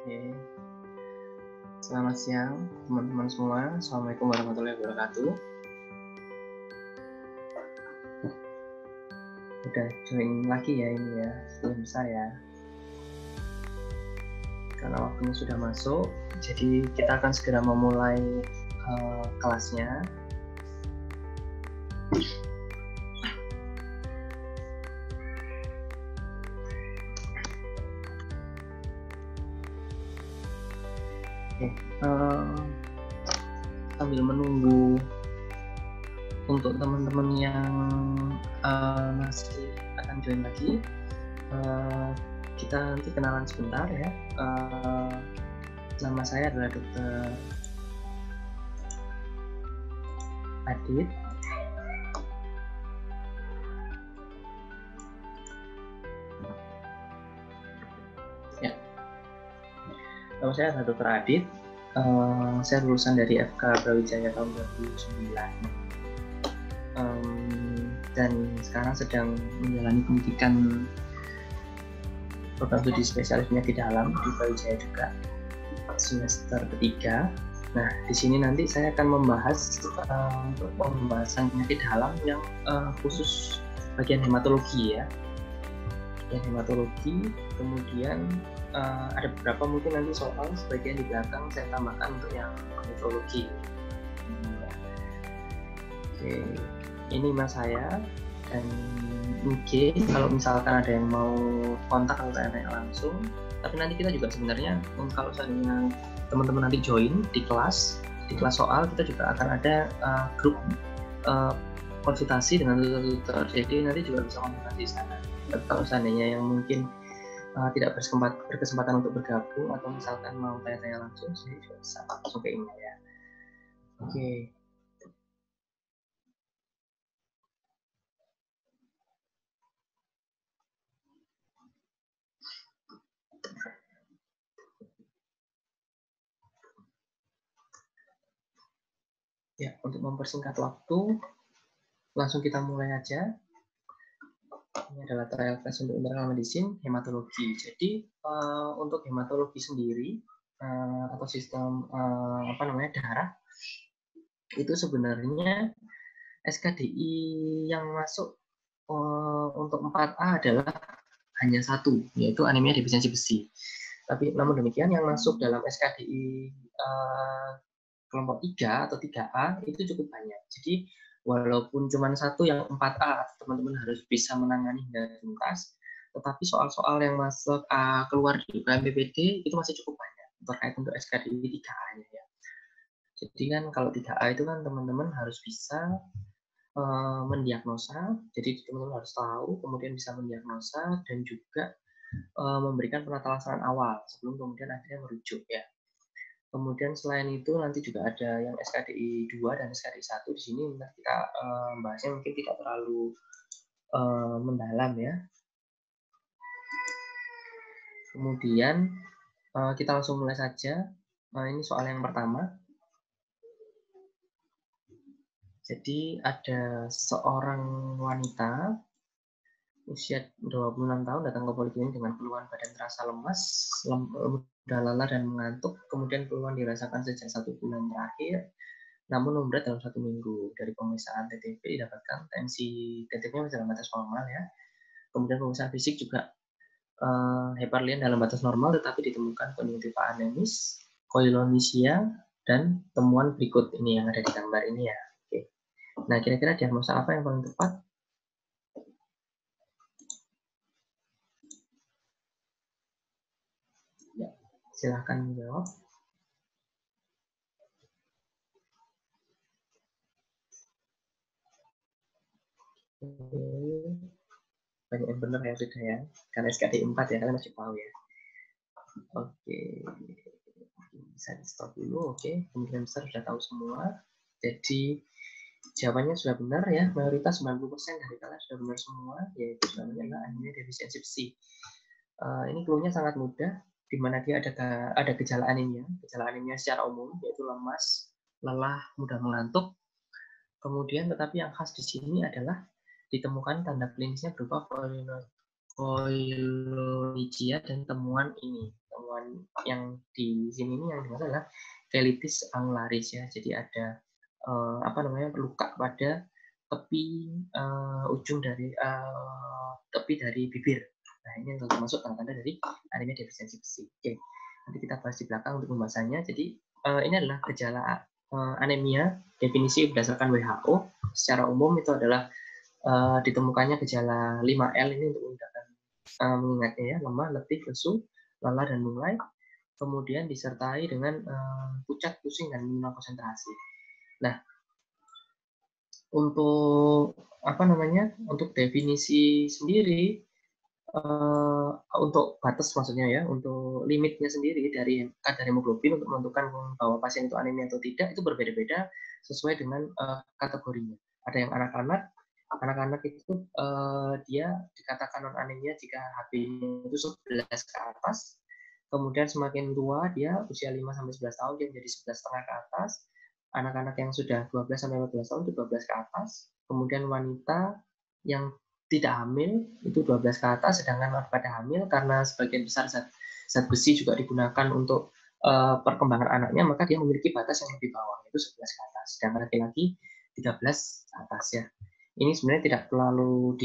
Oke. Selamat siang teman-teman semua. Assalamualaikum warahmatullahi wabarakatuh. Udah join lagi ya ini ya, sebelum saya. Karena waktunya sudah masuk, jadi kita akan segera memulai kelasnya. Oke, sambil menunggu untuk teman-teman yang masih akan join lagi, kita nanti kenalan sebentar ya. Nama saya adalah Dr. Adit. Ya, nama saya adalah Dr. Adit. Saya lulusan dari FK Brawijaya tahun 2009. Dan sekarang sedang menjalani pendidikan program studi spesialis penyakit dalam di Brawijaya juga, semester ketiga. Nah, di sini nanti saya akan membahas untuk pembahasan penyakit dalam yang khusus bagian hematologi ya. Bagian hematologi, kemudian ada beberapa mungkin nanti soal sebagian di belakang saya tambahkan untuk yang nefrologi. Oke, ini mas saya dan IG kalau misalkan ada yang mau kontak atau tanya langsung. Tapi nanti kita juga sebenarnya kalau seandainya teman-teman nanti join di kelas soal, kita juga akan ada grup konsultasi dengan tutor. Jadi nanti juga bisa konsultasi di sana. Tapi kalau seandainya yang mungkin tidak berkesempatan untuk bergabung atau misalkan mau tanya-tanya langsung, saya juga bisa langsung ke email ya. Oke. Ya, untuk mempersingkat waktu, langsung kita mulai aja. Ini adalah trial class untuk internal medicine hematologi. Jadi untuk hematologi sendiri atau sistem darah itu sebenarnya SKDI yang masuk untuk 4A adalah hanya satu, yaitu anemia defisiensi besi. Tapi namun demikian yang masuk dalam SKDI kelompok 3 atau 3A itu cukup banyak. Jadi walaupun cuma satu yang 4A, teman-teman harus bisa menangani dengan tuntas, tetapi soal-soal yang masuk keluar di UKMPPD itu masih cukup banyak terkait untuk SKDI 3A-nya ya. Jadi kan kalau 3A itu kan teman-teman harus bisa mendiagnosa, jadi teman-teman harus tahu, kemudian bisa mendiagnosa dan juga memberikan penata laksanaan awal sebelum kemudian akhirnya merujuk ya. Kemudian selain itu nanti juga ada yang SKDI 2 dan SKDI 1. Di sini kita bahasnya mungkin tidak terlalu mendalam ya. Kemudian kita langsung mulai saja. Ini soal yang pertama. Jadi ada seorang wanita usia 26 tahun datang ke poliklinik dengan keluhan badan terasa lemas, mudah lelah dan mengantuk. Kemudian keluhan dirasakan sejak 1 bulan terakhir, namun memberat dalam 1 minggu. Dari pemeriksaan TTP didapatkan tensi TTP masih dalam batas normal ya. Kemudian pemeriksaan fisik juga heparlian dalam batas normal, tetapi ditemukan konjungtiva anemis, koilonisia, dan temuan berikut ini yang ada di gambar ini ya. Oke. Nah, kira-kira diagnosa apa yang paling tepat? Ya, silahkan menjawab. Banyak yang benar ya sudah ya, karena SKD 4 ya, kalian masih tahu ya. Oke, bisa di stop dulu. Oke, kemungkinan besar sudah tahu semua. Jadi jawabannya sudah benar ya, mayoritas 90% dari kalian sudah benar semua, yaitu namanya anemia defisiensi besi. Ini clue-nya sangat mudah, di mana dia ada gejala anemia secara umum, yaitu lemas, lelah, mudah mengantuk. Kemudian tetapi yang khas di sini adalah ditemukan tanda klinisnya berupa Koilonychia dan temuan yang di sini ini yang dimaksud adalah Colitis angularis ya. Jadi ada luka pada tepi dari bibir. Nah, ini yang termasuk tanda-tanda dari anemia defisiensi besi. Oke, nanti kita bahas di belakang untuk pembahasannya. Jadi ini adalah gejala anemia definisi berdasarkan WHO. Secara umum itu adalah ditemukannya gejala 5L ini untuk mengingatnya ya, lemah, letih, lesu, lelah, dan mulai. Kemudian disertai dengan pucat, pusing, dan minimum konsentrasi. Nah, untuk definisi sendiri, untuk batas maksudnya ya, untuk limitnya sendiri dari kadar hemoglobin untuk menentukan bahwa pasien itu anemia atau tidak itu berbeda-beda sesuai dengan kategorinya. Ada yang anak-anak itu dia dikatakan non anemia jika HB-nya itu 11 ke atas. Kemudian semakin tua dia usia 5 sampai 11 tahun dia menjadi 11,5 ke atas. Anak-anak yang sudah 12 sampai 14 tahun itu 12 ke atas. Kemudian wanita yang tidak hamil itu 12 ke atas, sedangkan pada hamil karena sebagian besar zat besi juga digunakan untuk perkembangan anaknya, maka dia memiliki batas yang lebih bawah, yaitu 11 ke atas. Sedangkan laki-laki 13 ke atas ya. Ini sebenarnya tidak terlalu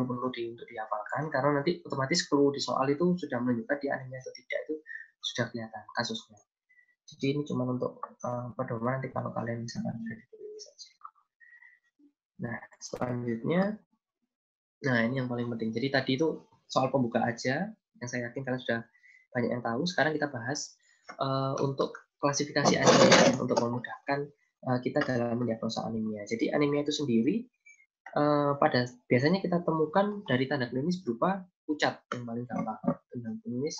perlu untuk dihafalkan karena nanti otomatis clue di soal itu sudah menunjukkan dia anemia atau tidak itu sudah kelihatan kasusnya. Jadi ini cuma untuk pedoman nanti kalau kalian misalkan sudah ditulis saja. Nah, selanjutnya, ini yang paling penting. Jadi tadi itu soal pembuka aja, yang saya yakin kalian sudah banyak yang tahu. Sekarang kita bahas untuk klasifikasi anemia untuk memudahkan kita dalam mendiagnosa anemia. Jadi anemia itu sendiri biasanya kita temukan dari tanda klinis berupa pucat yang paling gampang. Tanda klinis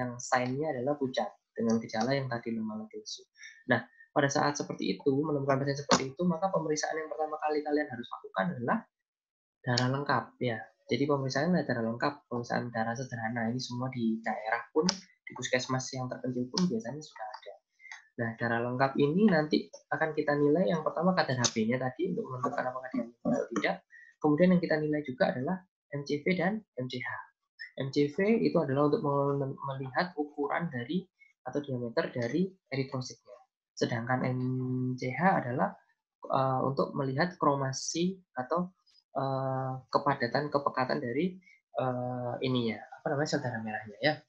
yang sign-nya adalah pucat dengan gejala yang tadi lemah, letih, lesu. Nah, pada saat seperti itu, menemukan pasien seperti itu, maka pemeriksaan yang pertama kali kalian harus lakukan adalah darah lengkap ya. Jadi pemeriksaan darah lengkap, pemeriksaan darah sederhana ini semua di daerah pun di puskesmas yang terpencil pun biasanya sudah ada. Nah, darah lengkap ini nanti akan kita nilai yang pertama kadar HB-nya tadi untuk menentukan apakah dia atau tidak. Kemudian yang kita nilai juga adalah MCV dan MCH. MCV itu adalah untuk melihat ukuran dari atau diameter dari eritrositnya. Sedangkan MCH adalah untuk melihat kromasi atau kepekatan dari sel darah merahnya ya.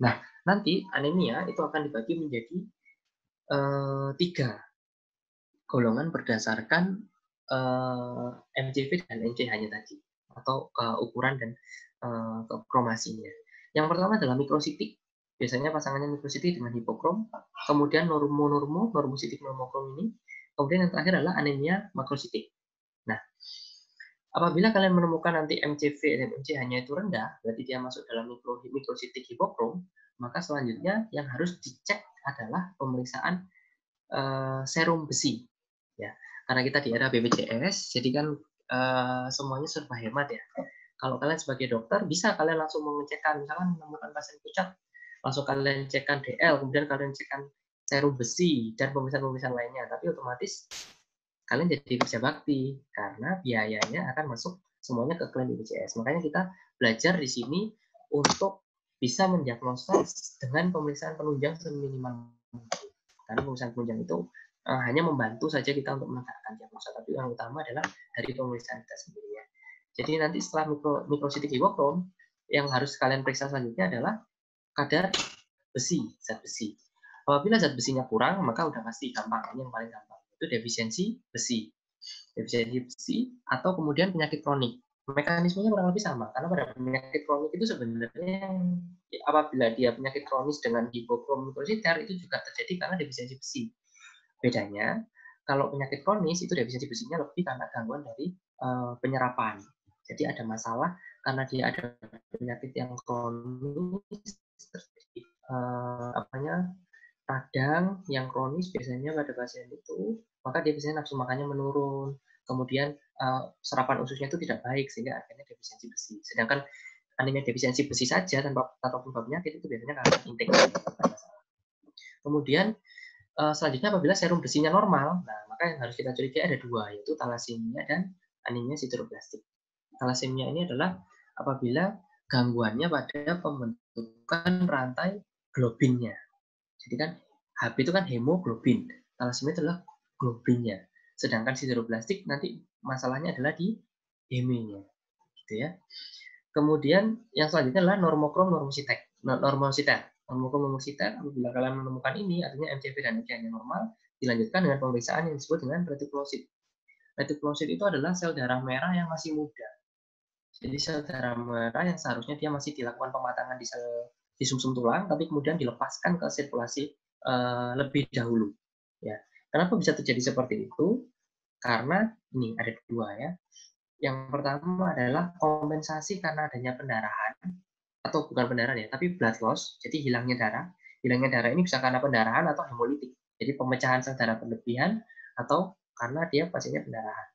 Nah, nanti anemia itu akan dibagi menjadi 3 golongan berdasarkan MCV dan MCH-nya tadi atau ukuran dan kromasinya. Yang pertama adalah mikrositik. Biasanya pasangannya mikrositik dengan hipokrom, kemudian normositik normokrom ini, kemudian yang terakhir adalah anemia makrositik. Nah, apabila kalian menemukan nanti MCV dan MCH-nya itu rendah, berarti dia masuk dalam mikrositik hipokrom, maka selanjutnya yang harus dicek adalah pemeriksaan serum besi ya, karena kita di era BPJS jadi kan semuanya serba hemat ya. Kalau kalian sebagai dokter bisa kalian langsung mengecekkan, misalkan menemukan pasien pucat langsung kalian cekkan DL, kemudian kalian cekkan serum besi dan pemeriksaan lainnya, tapi otomatis kalian jadi kerja bakti karena biayanya akan masuk semuanya ke klaim BPJS. Makanya kita belajar di sini untuk bisa mendiagnosa dengan pemeriksaan penunjang seminimal mungkin. Karena pemeriksaan penunjang itu hanya membantu saja kita untuk menegakkan diagnosa, tapi yang utama adalah dari pemeriksaan kita sendiri ya. Jadi nanti setelah mikrositik hipokrom, yang harus kalian periksa selanjutnya adalah kadar besi, zat besi. Apabila zat besinya kurang, maka udah pasti gampang, ini yang paling gampang, itu defisiensi besi. Defisiensi besi atau kemudian penyakit kronik. Mekanismenya kurang lebih sama, karena pada penyakit kronik itu sebenarnya apabila dia penyakit kronis dengan hipokrom mikrositer itu juga terjadi karena defisiensi besi. Bedanya, kalau penyakit kronis itu defisiensi besinya lebih karena gangguan dari penyerapan. Jadi ada masalah karena dia ada penyakit yang kronis, radang yang kronis biasanya pada pasien itu, maka dia biasanya nafsu makannya menurun, kemudian serapan ususnya itu tidak baik sehingga akhirnya defisiensi besi. Sedangkan anemia defisiensi besi saja tanpa penyakit itu biasanya karena intake. Kemudian selanjutnya apabila serum besinya normal, nah maka yang harus kita curigai ada 2, yaitu talasemia dan anemia sideroblastik. Talasemia ini adalah apabila gangguannya pada pembentukan rantai globinnya. Jadi kan Hb itu kan hemoglobin, talasemia itu adalah globinnya. Sedangkan sideroblastik nanti masalahnya adalah di hemenya, gitu ya. Kemudian yang selanjutnya adalah normokrom normositer. Normokrom normositer, apabila kalian menemukan ini, artinya MCV dan MCH normal, dilanjutkan dengan pemeriksaan yang disebut dengan retikulosit. Retikulosit itu adalah sel darah merah yang masih muda. Jadi sel darah merah yang seharusnya dia masih dilakukan pematangan di sumsum tulang, tapi kemudian dilepaskan ke sirkulasi lebih dahulu. Ya, kenapa bisa terjadi seperti itu? Karena ini ada dua ya. Yang pertama adalah kompensasi karena adanya pendarahan, atau bukan pendarahan ya, tapi blood loss, jadi hilangnya darah. Hilangnya darah ini bisa karena pendarahan atau hemolitik, jadi pemecahan sel darah berlebihan, atau karena dia pasiennya pendarahan.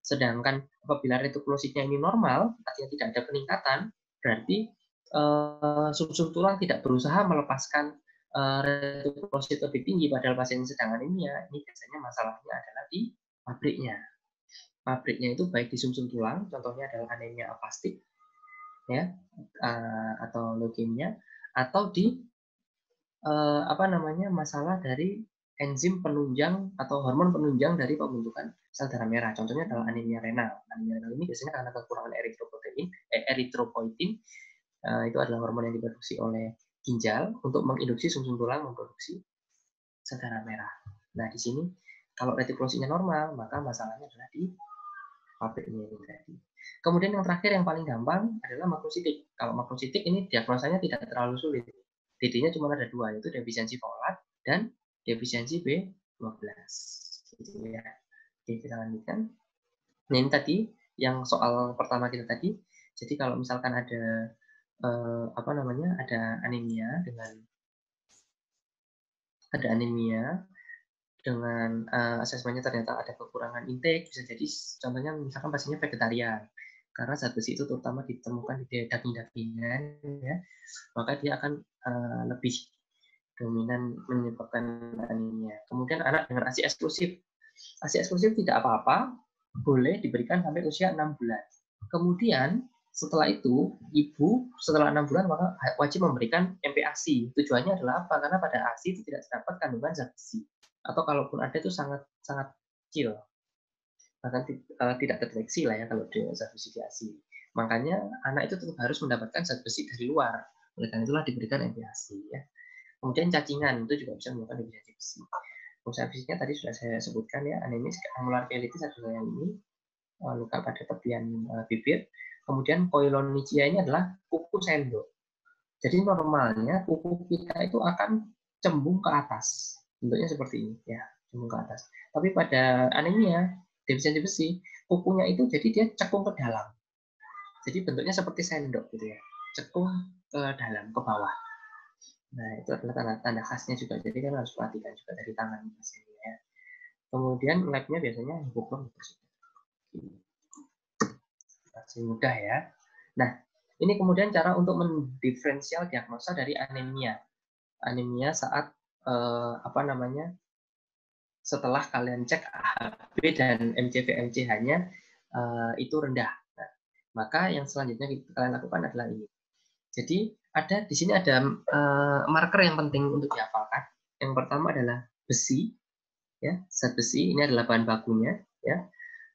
Sedangkan apabila retikulositnya ini normal, artinya tidak ada peningkatan, berarti sumsum tulang tidak berusaha melepaskan retikulosit lebih tinggi, padahal pasien sedang anemia. Ini biasanya masalahnya adalah di pabriknya. Pabriknya itu baik di sumsum tulang, contohnya adalah anemia aplastik, ya, atau leukemia, atau di apa namanya, masalah dari enzim penunjang atau hormon penunjang dari pembentukan sel darah merah. Contohnya adalah anemia renal. Anemia renal ini biasanya karena kekurangan eritropoietin. Itu adalah hormon yang diproduksi oleh ginjal untuk menginduksi sumsum tulang memproduksi sel darah merah. Nah, di sini kalau retikulositnya normal, maka masalahnya adalah di pabriknya ini tadi. Kemudian yang terakhir yang paling gampang adalah makrositik. Kalau makrositik ini diagnosanya tidak terlalu sulit. DD-nya cuma ada dua, yaitu defisiensi folat dan defisiensi B12. Gitu ya. Oke, kita lanjutkan. Nah, ini tadi yang soal pertama kita tadi. Jadi kalau misalkan ada apa namanya, ada anemia dengan asesmennya ternyata ada kekurangan intake, bisa jadi contohnya misalkan pasiennya vegetarian, karena zat besi itu terutama ditemukan di daging-dagingan, ya, maka dia akan lebih dominan menyebabkan anemia. Kemudian anak dengan ASI eksklusif. ASI eksklusif tidak apa-apa, boleh diberikan sampai usia 6 bulan. Kemudian setelah itu, ibu setelah 6 bulan maka wajib memberikan MPASI. Tujuannya adalah apa? Karena pada ASI itu tidak terdapat kandungan zat besi. Atau kalaupun ada itu sangat sangat kecil. Bahkan tidak terdeteksi lah ya kalau zat besi di ASI. Makanya anak itu tetap harus mendapatkan zat besi dari luar. Oleh karena itulah diberikan MPASI ya. Kemudian cacingan itu juga bisa menyebabkan deficiensi besi. Fungsi fisiknya tadi sudah saya sebutkan ya, anemis angular cheilitis adalah yang ini, luka pada tepian bibir. Kemudian koilonychia ini adalah kuku sendok. Jadi normalnya kuku kita itu akan cembung ke atas, bentuknya seperti ini ya, cembung ke atas. Tapi pada anemia defisiensi besi, kukunya itu jadi dia cekung ke dalam. Jadi bentuknya seperti sendok gitu ya, cekung ke dalam, ke bawah. Nah, itu adalah tanda-tanda khasnya juga. Jadi kan harus perhatikan juga dari tangan pasiennya ya. Kemudian labnya biasanya hemokrom masih mudah ya. Nah, ini kemudian cara untuk mendiferensial diagnosa dari anemia. Anemia saat apa namanya, setelah kalian cek Hb dan MCV-MCH-nya itu rendah. Nah, maka yang selanjutnya kalian lakukan adalah ini. Jadi ada di sini ada marker yang penting untuk dihafalkan. Yang pertama adalah besi, ya, zat besi ini adalah bahan bakunya, ya.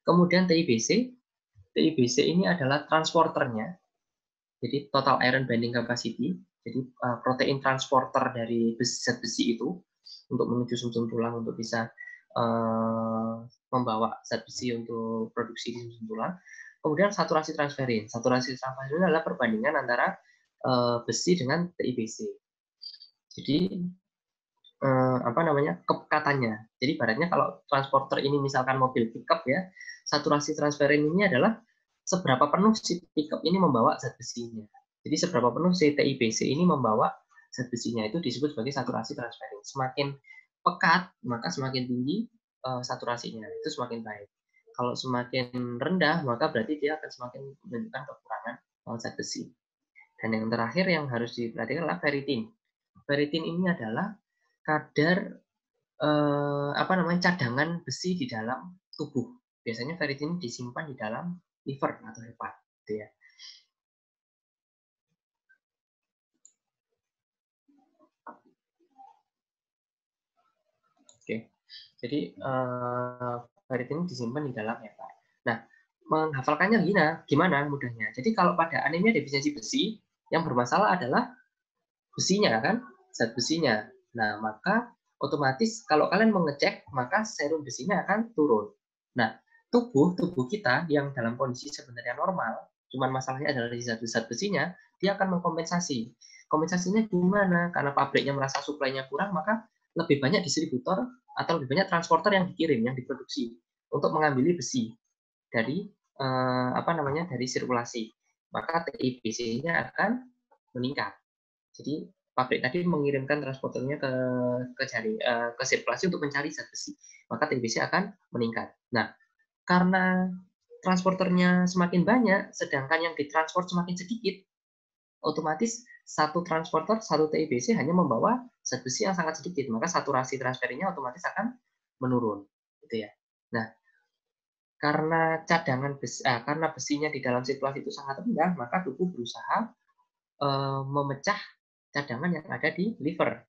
Kemudian TIBC, TIBC ini adalah transporternya, jadi total iron binding capacity, jadi protein transporter dari zat besi itu untuk menuju sumsum tulang untuk bisa membawa zat besi untuk produksi di sumsum tulang. Kemudian saturasi transferin. Saturasi transferin adalah perbandingan antara besi dengan TIBC. Jadi apa namanya, kepekatannya. Jadi ibaratnya kalau transporter ini misalkan mobil pickup ya, saturasi transferin ini adalah seberapa penuh si pickup ini membawa zat besinya. Jadi seberapa penuh si TIBC ini membawa zat besinya, itu disebut sebagai saturasi transferin. Semakin pekat maka semakin tinggi saturasinya, itu semakin baik. Kalau semakin rendah maka berarti dia akan semakin menunjukkan kekurangan zat besi. Dan yang terakhir yang harus diperhatikan adalah ferritin. Ferritin ini adalah kadar apa namanya, cadangan besi di dalam tubuh. Biasanya ferritin disimpan di dalam liver atau hepat, gitu ya. Oke. Jadi ferritin disimpan di dalam hepa. Nah, menghafalkannya gimana mudahnya? Jadi kalau pada anemia defisiensi besi, yang bermasalah adalah besinya kan, zat besinya. Nah, maka otomatis kalau kalian mau ngecek, maka serum besinya akan turun. Nah, tubuh kita yang dalam kondisi sebenarnya normal, cuman masalahnya adalah di zat besinya, dia akan mengkompensasi. Kompensasinya gimana? Karena pabriknya merasa suplainya kurang, maka lebih banyak distributor atau lebih banyak transporter yang dikirim, yang diproduksi untuk mengambil besi dari dari sirkulasi. Maka TIBC-nya akan meningkat. Jadi pabrik tadi mengirimkan transporternya ke sirkulasi untuk mencari zat besi, maka TBC akan meningkat. Nah, karena transporternya semakin banyak, sedangkan yang ditransport semakin sedikit, otomatis satu transporter, satu TIBC hanya membawa zat besi yang sangat sedikit, maka saturasi transferinya otomatis akan menurun, gitu ya. Nah, karena besinya di dalam sirkulasi itu sangat rendah, maka tubuh berusaha memecah cadangan yang ada di liver.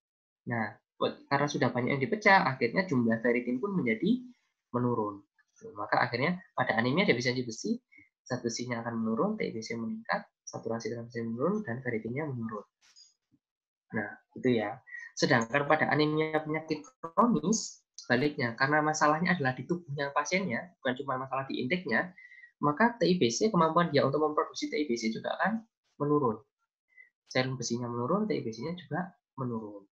Nah, karena sudah banyak yang dipecah, akhirnya jumlah ferritin pun menjadi menurun. Maka akhirnya pada anemia defisiensi besi, zat besinya akan menurun, TIBC meningkat, saturasi transfusi menurun, dan ferritinnya menurun. Nah, itu ya. Sedangkan pada anemia penyakit kronis, sebaliknya, karena masalahnya adalah di tubuhnya pasiennya, bukan cuma masalah di inteknya, maka TIBC, kemampuan dia untuk memproduksi TIBC juga akan menurun. Serum besinya menurun, TIBC-nya juga menurun.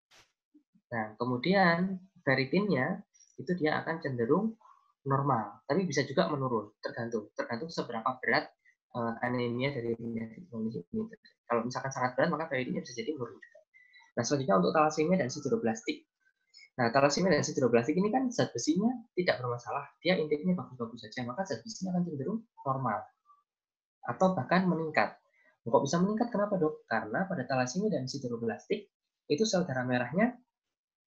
Nah, kemudian ferritinnya itu dia akan cenderung normal, tapi bisa juga menurun, tergantung seberapa berat anemia dari penyakit kronis ini. Kalau misalkan sangat berat, maka ferritinnya bisa jadi menurun juga. Nah, selanjutnya untuk talasemia dan sideroblastik. Nah, talasemia dan sideroblastik ini kan zat besinya tidak bermasalah, dia intinya bagus-bagus saja, maka zat besinya akan cenderung normal atau bahkan meningkat. Kok bisa meningkat? Kenapa, Dok? Karena pada talasemia dan sideroblastik itu sel darah merahnya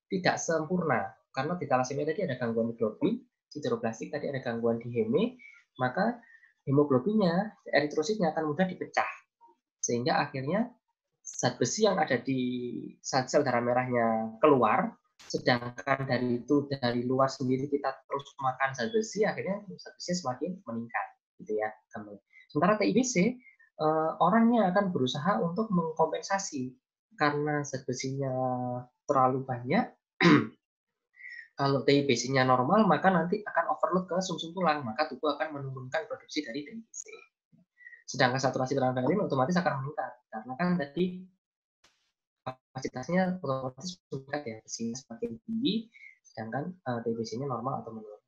tidak sempurna. Karena di talasemia tadi ada gangguan hemoglobin, sideroblastik tadi ada gangguan di heme, maka hemoglobinnya, eritrositnya akan mudah dipecah. Sehingga akhirnya zat besi yang ada di sel darah merahnya keluar, sedangkan dari luar sendiri kita terus makan zat besi, akhirnya zat besi semakin meningkat, gitu ya. Sementara TIBC orangnya akan berusaha untuk mengkompensasi karena zat besinya terlalu banyak. Kalau TIBC-nya normal, maka nanti akan overload ke sumsum tulang, maka tubuh akan menurunkan produksi dari TIBC. Sedangkan saturasi transferin otomatis akan meningkat, karena kan tadi kapasitasnya otomatis meningkat ya, besinya semakin tinggi, sedangkan TIBC-nya normal atau menurun.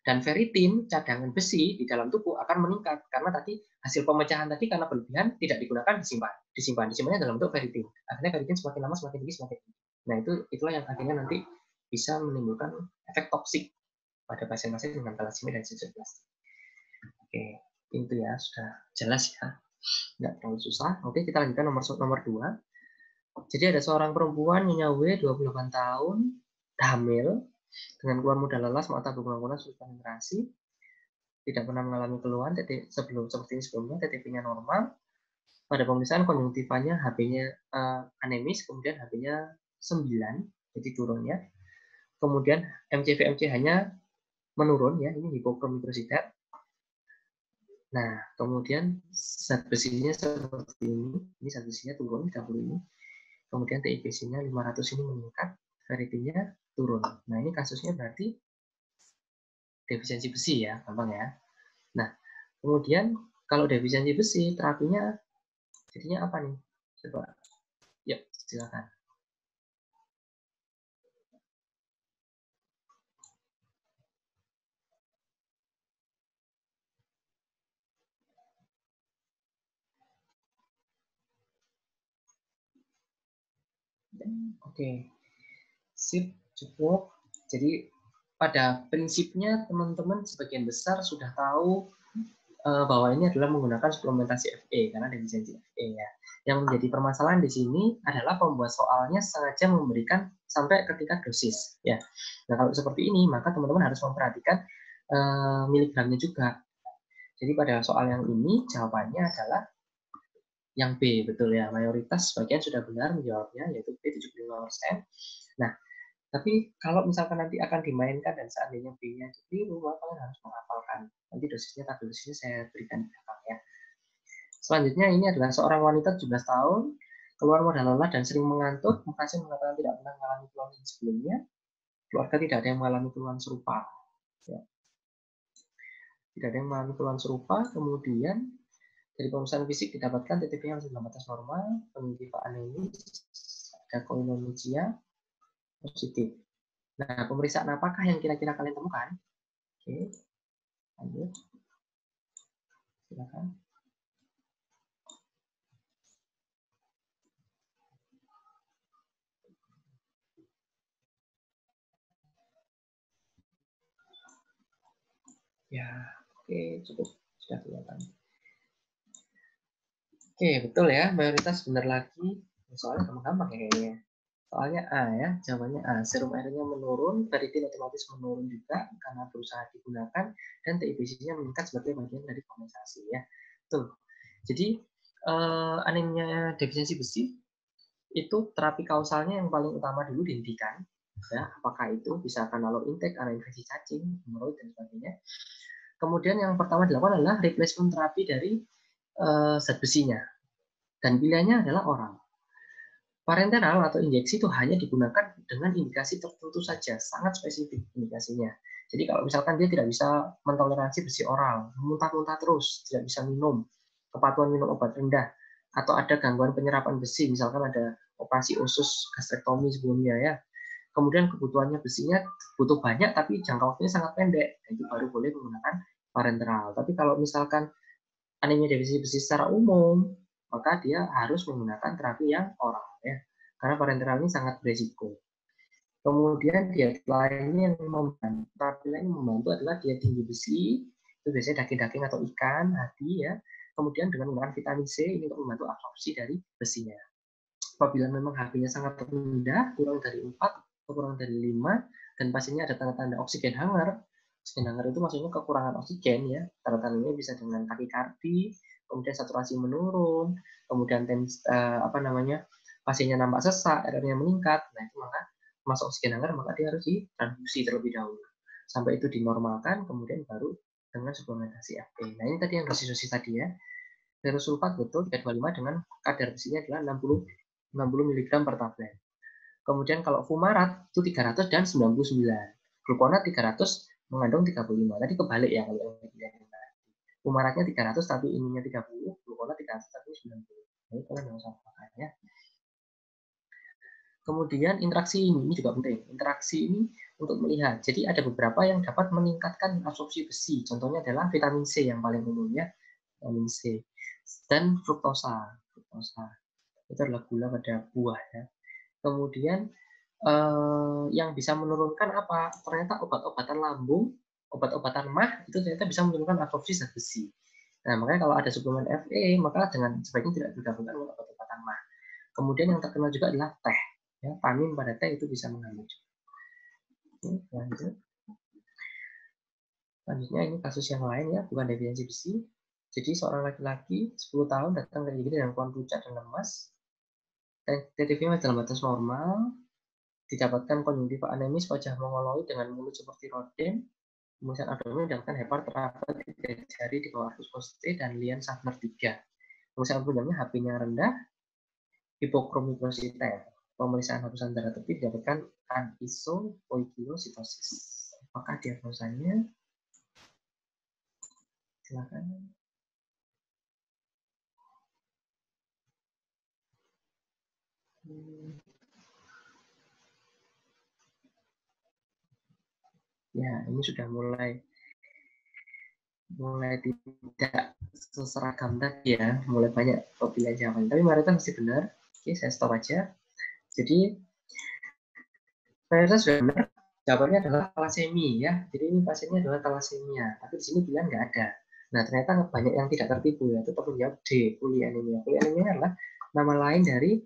Dan ferritin, cadangan besi di dalam tubuh akan meningkat, karena tadi hasil pemecahan tadi karena berlebihan tidak digunakan, disimpannya dalam bentuk ferritin. Akhirnya ferritin semakin lama semakin tinggi, semakin tinggi. Nah, itulah yang akhirnya nanti bisa menimbulkan efek toksik pada pasien-pasien dengan thalassemia dan sideroblastik. Oke, itu ya sudah jelas ya, nggak terlalu susah. Oke, kita lanjutkan nomor 2. Jadi ada seorang perempuan Nyonya W, 28 tahun, hamil, dengan keluar mudah lelas, mata berkunang-kunang, sulit penetrasi, tidak pernah mengalami keluhan seperti ini sebelumnya, TTP-nya normal. Pada pemeriksaan konjungtivanya HB-nya anemis, kemudian HB-nya 9, jadi turunnya. Kemudian MCV-MCH-nya menurun ya, ini hipokromikrosidrat. Nah, kemudian zat besinya seperti ini zat besinya turun, 30 ini. Kemudian TIBC-nya 500 ini meningkat, ferritinnya turun. Nah, ini kasusnya berarti defisiensi besi ya, gampang ya. Nah, kemudian kalau defisiensi besi, terapinya jadinya apa nih? Coba, yuk silakan. Oke, sip, cukup. Jadi pada prinsipnya teman-teman sebagian besar sudah tahu bahwa ini adalah menggunakan suplementasi Fe karena defisiensi Fe ya. Yang menjadi permasalahan di sini adalah pembuat soalnya sengaja memberikan sampai ke tingkat dosis ya. Nah, kalau seperti ini maka teman-teman harus memperhatikan miligramnya juga. Jadi pada soal yang ini jawabannya adalah yang B, betul ya. Mayoritas sebagian sudah benar menjawabnya, yaitu B 75%. Nah, Tapi kalau misalkan nanti akan dimainkan dan seandainya B-nya itu keliru, maka kalian harus menghafalkan. Nanti dosisnya, tabel dosisnya saya berikan di belakang ya. Selanjutnya ini adalah seorang wanita 17 tahun, keluar modal lelah dan sering mengantuk. Pasien mengatakan tidak pernah mengalami keluhan sebelumnya. Keluarga tidak ada yang mengalami keluhan serupa. Ya. Tidak ada yang mengalami keluhan serupa. Kemudian dari pemeriksaan fisik didapatkan TTP yang dalam batas normal, penyakit anemis, ada koinonugia positif. Nah, pemeriksaan apakah yang kira-kira kalian temukan? Oke, lanjut. Silakan. Ya, oke, cukup sudah kelihatan. Oke, betul ya, mayoritas benar lagi. Soalnya gampang-gampang ya kayaknya. Soalnya A ya, jawabannya A. Serum airnya menurun, ferritin otomatis menurun juga karena berusaha digunakan, dan TIBC-nya meningkat sebagai bagian dari kompensasi ya. Tuh. Jadi anemia defisiensi besi itu terapi kausalnya yang paling utama dulu dihentikan. Ya, apakah itu bisa karena low intake, karena infeksi cacing, hemoroid dan sebagainya. Kemudian yang pertama dilakukan adalah replacement terapi dari zat besinya. Dan pilihannya adalah oral. Parenteral atau injeksi itu hanya digunakan dengan indikasi tertentu saja, sangat spesifik indikasinya. Jadi kalau misalkan dia tidak bisa mentoleransi besi oral, muntah-muntah terus, tidak bisa minum, kepatuhan minum obat rendah, atau ada gangguan penyerapan besi, misalkan ada operasi usus gastrektomi sebelumnya ya. Kemudian kebutuhannya besinya butuh banyak tapi jangka waktunya sangat pendek, itu baru boleh menggunakan parenteral. Tapi kalau misalkan anemia defisiensi besi secara umum, maka dia harus menggunakan terapi yang oral ya. Karena parenteral ini sangat beresiko. Kemudian diet lainnya yang membantu, terapi lain yang membantu adalah diet tinggi besi, itu biasanya daging-daging atau ikan, hati ya. Kemudian dengan menggunakan vitamin C ini untuk membantu absorpsi dari besinya. Apabila memang HB-nya sangat rendah, kurang dari 4 atau kurang dari 5, dan pasiennya ada tanda-tanda oksigen hangat. Oksigen hangat itu maksudnya kekurangan oksigen ya. Tanda-tandanya bisa dengan takikardi, kemudian saturasi menurun, kemudian pasiennya nampak sesak, RR-nya meningkat. Nah, itu maka masuk oksigen hangat, maka dia harus ditransfusi terlebih dahulu. Sampai itu dinormalkan, kemudian baru dengan suplementasi FP. Nah, ini tadi yang dosis-dosis tadi ya. Ferrosulfat betul 325 dengan kadar besinya adalah 60 mg per tablet. Kemudian kalau fumarat itu 300 dan 99. Glukonat 300 mengandung 35. Tadi kebalik ya kalau yang fumaratnya 300 tapi ininya 30, glukonat 300 tapi 90. Ini kalian yang usah pakai ya. Kemudian interaksi ini juga penting. Interaksi ini untuk melihat. Jadi ada beberapa yang dapat meningkatkan absorpsi besi. Contohnya adalah vitamin C yang paling umumnya, vitamin C dan fruktosa. Fruktosa itu adalah gula pada buah ya. Kemudian yang bisa menurunkan apa? Ternyata obat-obatan lambung, obat-obatan mah itu ternyata bisa menurunkan absorpsi zat besi. Nah, makanya kalau ada suplemen Fe, maka dengan sebaiknya tidak digabungkan dengan obat-obatan mah. Kemudian yang terkenal juga adalah teh. Ya, tanin pada teh itu bisa menghambat. Lanjut. Selanjutnya ini kasus yang lain ya, bukan defisiensi besi. Jadi seorang laki-laki 10 tahun datang ke IGD dengan keluhan pucat dan lemas. TTV-nya dalam batas normal, didapatkan konjungtiva anemis, wajah mongoloid dengan mulut seperti roden, pemeriksaan abdomen dilakukan heparterapat 3 jari di bawah artus poste dan lian Schaffner 3. Pemeriksaan punjamnya HP-nya rendah, hipokromikositer. Pemeriksaan hapusan darah tepi didapatkan anisopoikilocytosis. Apakah diagnosanya? Silakan. Ya, ini sudah mulai tidak seseragam tadi ya, mulai banyak pilihan jawaban. Tapi mayoritas masih benar. Oke, saya stop aja. Jadi mayoritas sudah benar. Jawabannya adalah talasemi ya. Jadi ini pasiennya adalah talasemia. Tapi di sini pilihan nggak ada. Nah, ternyata banyak yang tidak tertipu ya. Tetap menjawab D, polianemia. Polianemia adalah nama lain dari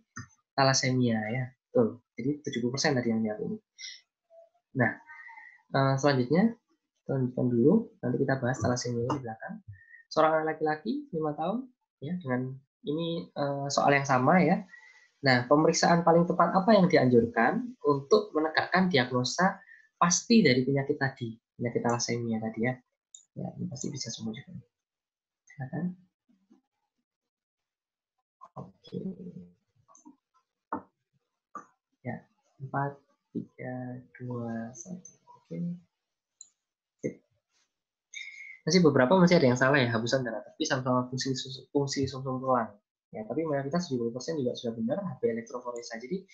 talasemia ya. Tuh. Jadi 70% tadi yang jawab ini. Nah, selanjutnya lanjutkan dulu, nanti kita bahas talasemia di belakang. Seorang laki-laki 5 tahun ya dengan ini soal yang sama ya. Nah, pemeriksaan paling tepat apa yang dianjurkan untuk menegakkan diagnosa pasti dari penyakit tadi, penyakit thalassemia tadi ya. Ya, ini pasti bisa semua juga. Silakan. Oke. Ya, 4, 3, 2, 1. Oke. Masih beberapa masih ada yang salah ya, hapusan darah tepi sama fungsi sumsum tulang. Ya, tapi mayoritas 70% juga sudah benar, HB elektroforesa. Jadi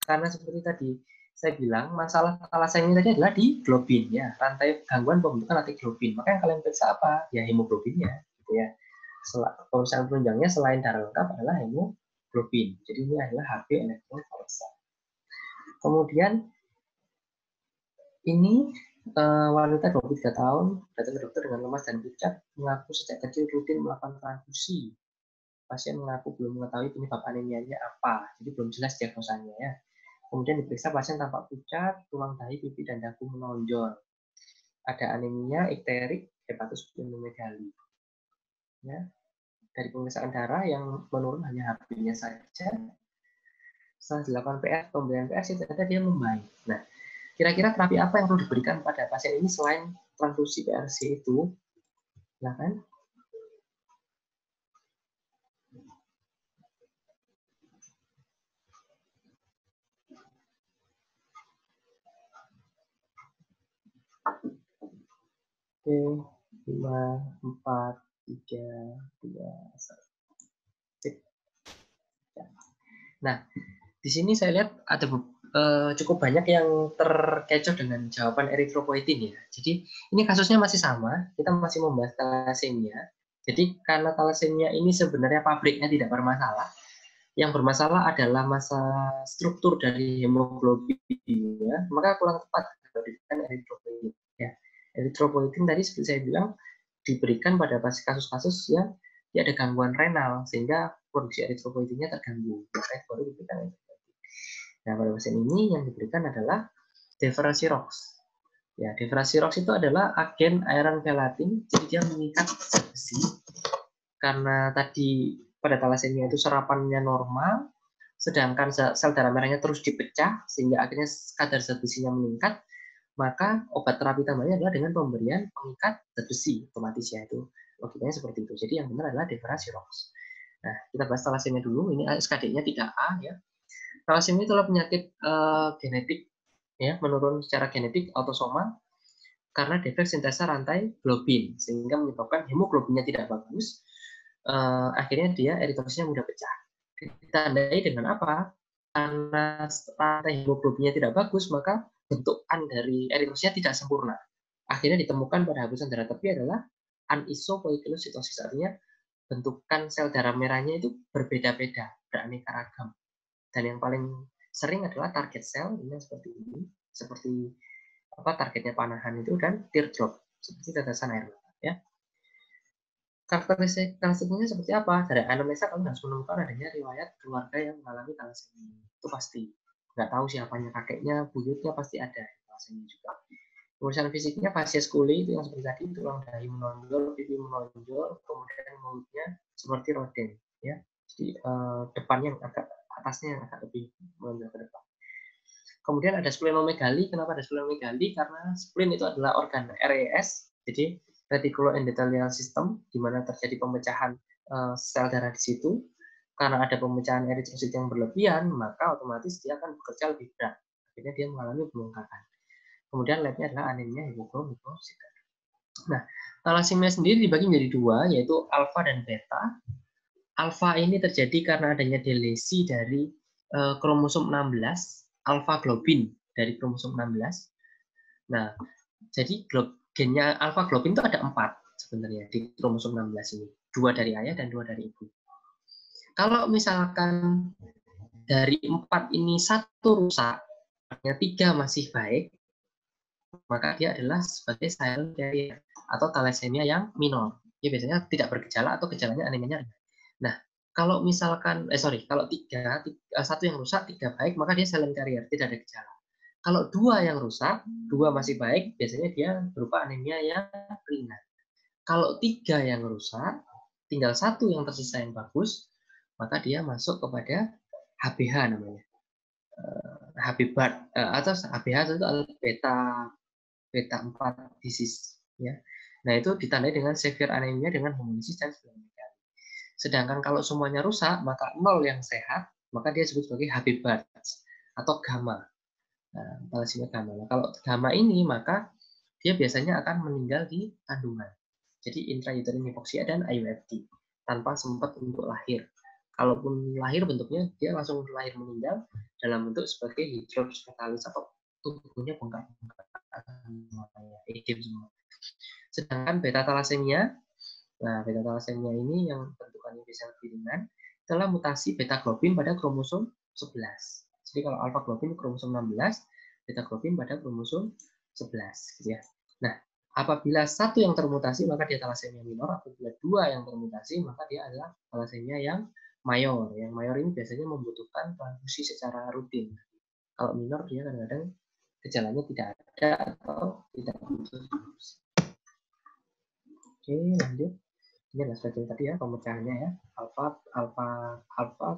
karena seperti tadi saya bilang, masalah thalassemia tadi adalah di globin ya, rantai gangguan pembentukan rantai globin. Maka yang kalian periksa apa? Ya hemoglobinnya, gitu ya. Pemeriksaan penunjangnya selain darah lengkap adalah hemoglobin. Jadi ini adalah HB elektroforesa. Kemudian ini wanita 23 tahun datang ke dokter dengan lemas dan pucat, mengaku sejak kecil rutin melakukan transfusi. Pasien mengaku belum mengetahui penyebab anemianya apa, jadi belum jelas diagnosanya ya. Kemudian diperiksa pasien tampak pucat, tulang dahi, pipi, dan dagu menonjol. Ada anemia, ikterik, hepatus splenomegali. Ya. Dari pemeriksaan darah yang menurun hanya HB-nya saja. Setelah dilakukan PR, pemberian PR, ternyata dia membaik. Nah, kira-kira terapi apa yang perlu diberikan pada pasien ini selain transfusi PRC itu? Silakan. Oke, 5, 4, 3, 2, 1. Nah, di sini saya lihat ada cukup banyak yang terkecoh dengan jawaban eritropoietin ya. Jadi ini kasusnya masih sama, kita masih membahas thalassemia. Jadi karena thalassemia ini sebenarnya pabriknya tidak bermasalah, yang bermasalah adalah masa struktur dari hemoglobin ya, maka kurang tepat diberikan eritropoietin. Ya, eritropoietin tadi seperti saya bilang diberikan pada kasus-kasus yang ada gangguan renal sehingga produksi eritropoietinnya terganggu. Maka baru diberikan eritropoietin. Nah, pada pasien ini yang diberikan adalah Deferasirox. Ya, Deferasirox itu adalah agen iron chelating, jadi dia mengikat zat besi. Karena tadi pada thalassemia itu serapannya normal, sedangkan sel darah merahnya terus dipecah sehingga akhirnya kadar zat besinya meningkat, maka obat terapi tambahnya adalah dengan pemberian pengikat zat besi otomatis ya, itu logikanya seperti itu. Jadi yang benar adalah Deferasirox. Nah, kita bahas thalassemia dulu. Ini SKD-nya 3A ya. Thalassemia itu adalah penyakit genetik ya, menurun secara genetik autosomal karena defek sintesa rantai globin sehingga menyebabkan hemoglobinnya tidak bagus. Akhirnya dia eritrositnya mudah pecah. Ditandai dengan apa? Karena rantai hemoglobinnya tidak bagus, maka bentukan dari eritrositnya tidak sempurna. Akhirnya ditemukan pada hapusan darah tepi adalah anisopoikilocytosis, artinya bentukan sel darah merahnya itu berbeda-beda, beraneka ragam. Dan yang paling sering adalah target sel, ini seperti ini, seperti targetnya panahan itu, dan teardrop, seperti tetesan air mata ya. Karakteristiknya seperti apa? Dari anamnesa kalian harus menemukan adanya riwayat keluarga yang mengalami thalassemia. Itu pasti. Nggak tahu siapanya, kakeknya, buyutnya pasti ada thalassemia juga. Pemeriksaan fisiknya facies coli itu yang seperti tadi, tulang dahi menonjol, pipi menonjol, kemudian mulutnya seperti roden ya. Jadi depannya agak atasnya yang agak lebih menonjol ke depan. Kemudian ada splenomegali. Kenapa ada splenomegali? Karena spleen itu adalah organ RES, jadi reticuloendothelial system, di mana terjadi pemecahan sel darah di situ. Karena ada pemecahan eritrosit yang berlebihan, maka otomatis dia akan bekerja lebih berat. Akhirnya dia mengalami pembengkakan. Kemudian labnya adalah anemia hemoglobinuria. Nah, thalassemia sendiri dibagi menjadi dua, yaitu alfa dan beta. Alfa ini terjadi karena adanya delesi dari kromosom 16, alfa globin dari kromosom 16. Nah, jadi gennya alfa globin itu ada 4 sebenarnya di kromosom 16 ini. 2 dari ayah dan 2 dari ibu. Kalau misalkan dari 4 ini 1 rusak, hanya 3 masih baik, maka dia adalah sebagai silent carrier atau thalassemia yang minor. Dia biasanya tidak bergejala atau gejalanya anemianya ringan. Nah, kalau misalkan kalau 1 yang rusak, 3 baik, maka dia silent carrier, tidak ada gejala. Kalau 2 yang rusak, 2 masih baik, biasanya dia berupa anemia yang ringan. Kalau 3 yang rusak, tinggal 1 yang tersisa yang bagus, maka dia masuk kepada HBH namanya. HB-BART atau HBH itu adalah beta 4 disease ya. Nah, itu ditandai dengan severe anemia dengan hemolisis dan splenomegaly. Sedangkan kalau semuanya rusak, maka 0 yang sehat, maka dia disebut sebagai HB-BART atau gamma. Nah, thalassemia gamma. Nah, kalau gamma ini maka dia biasanya akan meninggal di kandungan. Jadi intrauterine hipoksia dan IUFT tanpa sempat untuk lahir. Kalaupun lahir bentuknya dia langsung lahir meninggal dalam bentuk sebagai hidrops fetalis atau tubuhnya bengkak-bengkak edem semua. Sedangkan beta thalassemia, nah beta thalassemia ini yang bentukannya bisa lebih ringan adalah mutasi beta globin pada kromosom 11. Jadi kalau alfa globin kromosom 16, beta globin pada kromosom 11 gitu ya. Nah, apabila satu yang termutasi maka dia thalassemia minor, apabila dua yang termutasi maka dia adalah thalassemia yang mayor. Yang mayor ini biasanya membutuhkan transfusi secara rutin. Kalau minor dia kadang-kadang gejalanya tidak ada atau tidak butuh transfusi. Oke, lanjut. Ini adalah seperti tadi ya pemecahannya ya. Alfa,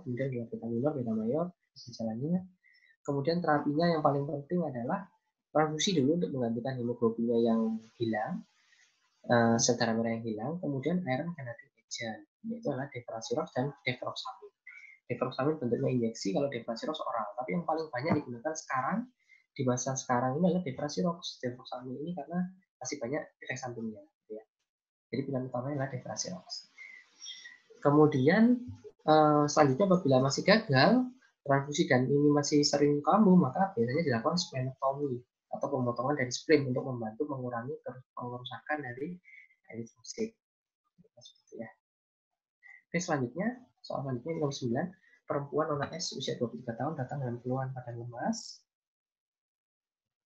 kemudian beta minor, beta mayor, gejalanya. Kemudian terapinya yang paling penting adalah transfusi dulu untuk menggantikan hemoglobinnya yang hilang, sel darah merah yang hilang, kemudian iron chelating agent, yaitu adalah deferasirox dan deferoxamine. Deferoxamine bentuknya injeksi, kalau deferasirox oral. Tapi yang paling banyak digunakan sekarang, di masa sekarang ini adalah deferasirox. Deferoxamine ini karena masih banyak efek sampingnya. Gitu ya. Jadi pilihan utamanya adalah deferasirox. Kemudian selanjutnya apabila masih gagal, transfusi dan ini masih sering kambuh, maka biasanya dilakukan splenectomy atau pemotongan dari spleen untuk membantu mengurangi kerusakan dari eritrosit. Seperti ya. Oke, selanjutnya, soal selanjutnya nomor 9, perempuan non AS usia 23 tahun datang dengan keluhan pada lemas,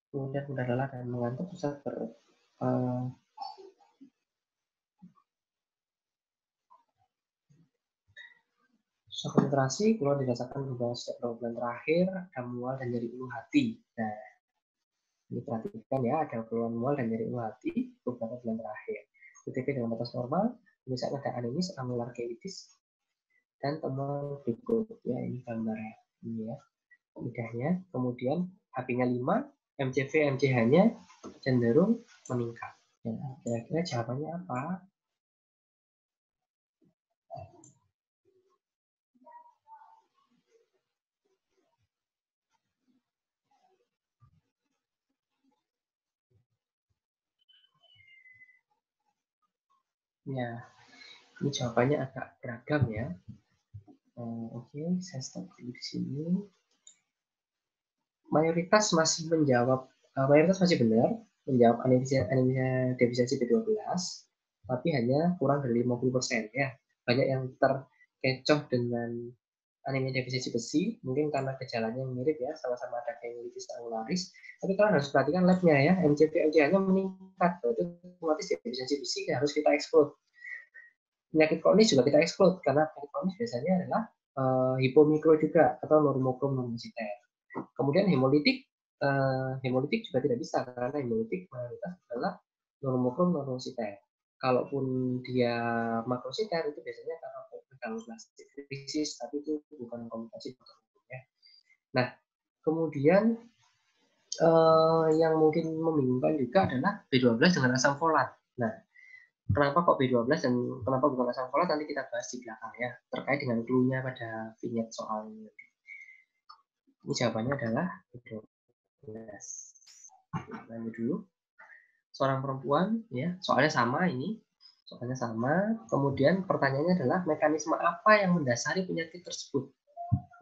kemudian mudah lelah dan mengantuk, susah susah konsentrasi, keluar dirasakan beberapa setiap bulan terakhir, ada mual dan nyeri ulu hati. Nah, ini perhatikan ya, ada keluhan mual dan nyeri ulu hati beberapa bulan terakhir. UTP dengan batas normal, misalnya ada anemis, anular keitis, dan temuan berikut ya, ini gambarnya ini ya, mudahnya. Kemudian HP-nya 5, MCV MCH-nya cenderung meningkat. Ya, kira-kira jawabannya apa? Ya, ini jawabannya agak beragam ya. Oke, saya stop di sini. Mayoritas masih menjawab, mayoritas masih benar menjawab anemia defisiensi B12, tapi hanya kurang dari 50% ya. Banyak yang terkecoh dengan anemia defisiensi besi, mungkin karena gejalanya mirip ya, sama-sama ada hemolysis angularis. Tapi kalian harus perhatikan labnya ya, MCV MCH-nya meningkat, itu otomatis defisiensi besi harus kita exclude. Penyakit kronis juga kita exclude, karena penyakit kronis biasanya adalah hipomikro juga atau normokrom normositer. Kemudian hemolitik juga tidak bisa karena hemolitik mayoritas adalah normokrom normositer. Kalaupun dia makrositer itu biasanya karena megaloblastik krisis, tapi itu bukan komplikasi ya. Nah, kemudian yang mungkin membingungkan juga adalah B12 dengan asam folat. Nah, kenapa kok B12 dan kenapa bukan asam folat nanti kita bahas di belakang ya, terkait dengan clue-nya pada vignette soal ini. Ini jawabannya adalah B12. Lanjut dulu. Seorang perempuan ya, soalnya sama ini. Soalnya sama. Kemudian pertanyaannya adalah mekanisme apa yang mendasari penyakit tersebut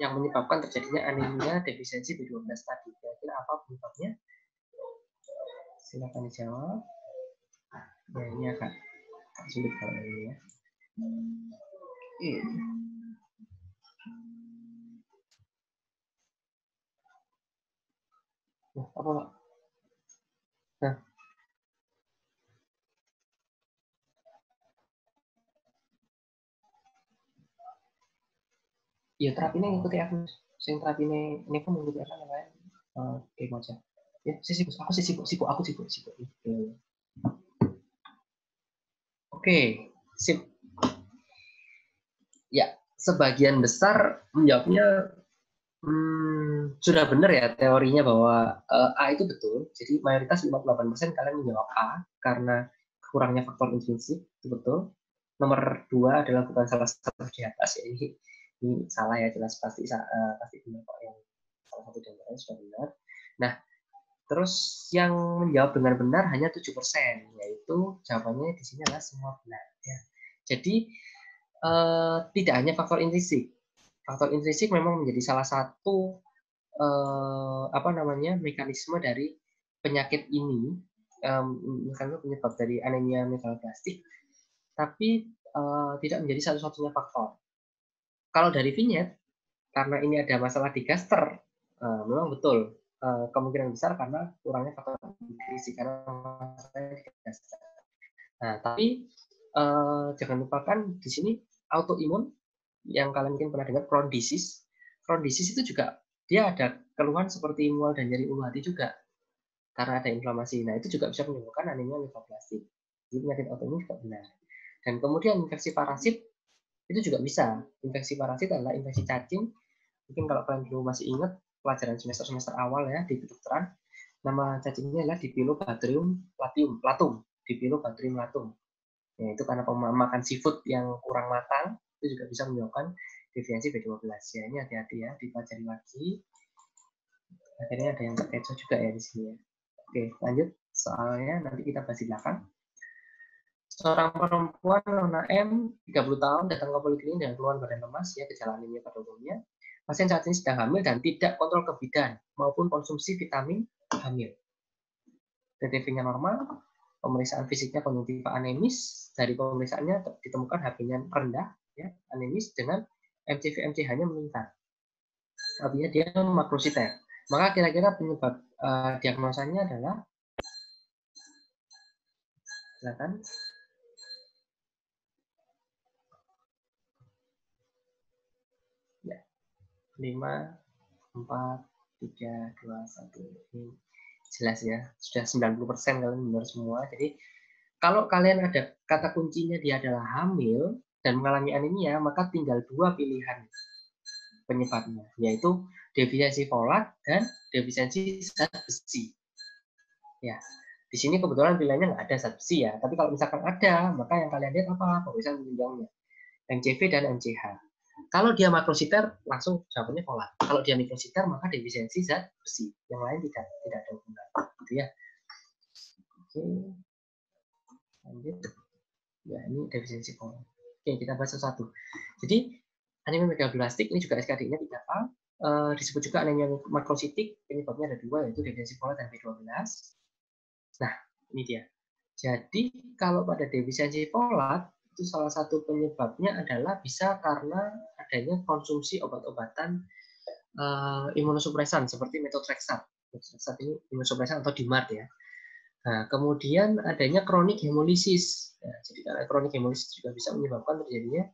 yang menyebabkan terjadinya anemia defisiensi B12 tadi. Kira-kira apa penyebabnya? Silakan dijawab. Ya, ini agak sulit kalau ini ya. Nah, apa Pak? Nah. Ya terapinya ngikuti aku. Sing terapinya ini pun mengikuti aku namanya. Oke, aja. Ya, aku sibuk. Oke, sip. Ya, sebagian besar menjawabnya Sudah benar ya teorinya bahwa A itu betul. Jadi mayoritas 58% kalian menjawab A karena kurangnya faktor intrinsik, itu betul. Nomor 2 adalah bukan salah satu di atas ya, ini salah ya, jelas pasti pasti benar kok, yang salah satu di antaranya sudah benar. Nah, terus yang menjawab dengan benar hanya 7%, yaitu jawabannya di sini adalah semua benar ya. Jadi tidak hanya faktor intrinsik. Faktor intrinsik memang menjadi salah satu mekanisme dari penyakit ini, misalnya penyebab dari anemia megaloblastik, tapi tidak menjadi satu-satunya faktor. Kalau dari vignette, karena ini ada masalah di gaster, memang betul kemungkinan besar karena kurangnya faktor intrinsik karena masalahnya di gaster. Nah, tapi jangan lupakan di sini autoimun yang kalian mungkin pernah dengar Crohn disease. Crohn disease itu juga dia ada keluhan seperti mual dan nyeri ulu hati juga karena ada inflamasi. Nah, itu juga bisa menyebabkan anemia limfoblastik. Jadi penyakit autoimun juga benar. Dan kemudian infeksi parasit itu juga bisa. Infeksi parasit adalah infeksi cacing. Mungkin kalau kalian dulu masih ingat pelajaran semester awal ya di kedokteran, nama cacingnya adalah Dipilobacterium latum. Dipilobacterium latum. Ya, itu karena makan seafood yang kurang matang, itu juga bisa menyebabkan deviasi B12. Ya, ini hati-hati ya, dipelajari lagi. Akhirnya ada yang terkecoh juga ya di sini ya. Oke, lanjut. Soalnya nanti kita bahas di belakang. Seorang perempuan nona M, 30 tahun, datang ke poliklinik dengan keluhan badan lemas, ya, gejala anemia pada umumnya. Pasien saat ini sedang hamil dan tidak kontrol kebidan maupun konsumsi vitamin hamil. TTV-nya normal, pemeriksaan fisiknya konjungtiva anemis, dari pemeriksaannya ditemukan HB-nya rendah, ya, anemis dengan MCV-MCH-nya meningkat. Artinya dia makrositer. Maka kira-kira penyebab diagnosanya adalah, silakan. Ya, 5, 4, 3, 2, 1. Ini jelas ya, sudah 90% kalian benar semua. Jadi kalau kalian ada kata kuncinya dia adalah hamil dan mengalami anemia, maka tinggal 2 pilihan penyebabnya, yaitu defisiensi folat dan defisiensi zat besi. Ya, di sini kebetulan pilihannya nggak ada zat besi ya, tapi kalau misalkan ada, maka yang kalian lihat apa? Pemeriksaan penunjangnya, MCV dan MCH. Kalau dia makrositer, langsung jawabannya folat. Kalau dia mikrositer, maka defisiensi zat besi. Yang lain tidak ada hubungan. Gitu ya. Oke, lanjut. Ya, ini defisiensi folat. Oke, kita bahas satu-satu. Jadi, anemia megaloblastik ini juga SKD-nya 3A. Disebut juga anemia makrositik, penyebabnya ada 2, yaitu defisiensi folat dan B12. Nah, ini dia. Jadi, kalau pada defisiensi folat, itu salah satu penyebabnya adalah bisa karena adanya konsumsi obat-obatan imunosupresan seperti methotrexate. Methotrexate ini imunosupresan atau DMARD ya. Nah, kemudian adanya kronik hemolisis. Ya, jadi karena kronik hemolisis juga bisa menyebabkan terjadinya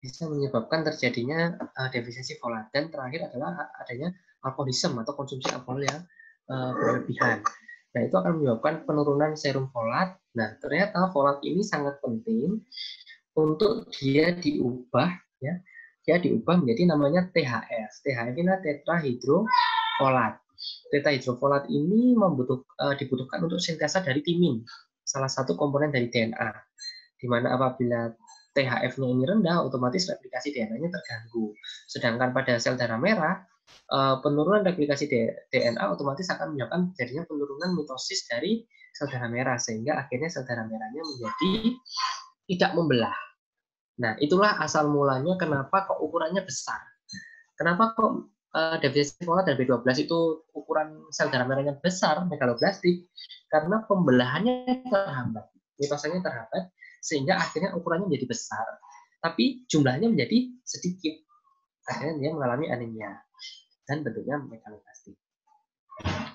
bisa menyebabkan terjadinya defisiensi folat. Dan terakhir adalah adanya alkoholisme atau konsumsi alkohol yang berlebihan. Nah, itu akan menyebabkan penurunan serum folat. Nah, ternyata folat ini sangat penting untuk dia diubah ya. Dia diubah menjadi namanya THF. THF ini adalah tetrahidrofolat. Tetrahidrofolat ini dibutuhkan untuk sintesa dari timin, salah satu komponen dari DNA. Di mana apabila THF-nya ini rendah, otomatis replikasi DNA-nya terganggu. Sedangkan pada sel darah merah, penurunan replikasi DNA otomatis akan menyebabkan jadinya penurunan mitosis dari sel darah merah, sehingga akhirnya sel darah merahnya menjadi tidak membelah. Nah, itulah asal mulanya kenapa kok ukurannya besar. Kenapa kok defisiensi folat dan B12 itu ukuran sel darah merahnya besar, megaloblastik? Karena pembelahannya terhambat, mitosanya terhambat, sehingga akhirnya ukurannya menjadi besar, tapi jumlahnya menjadi sedikit. Akhirnya dia mengalami anemia dan bentuknya megaloblastik.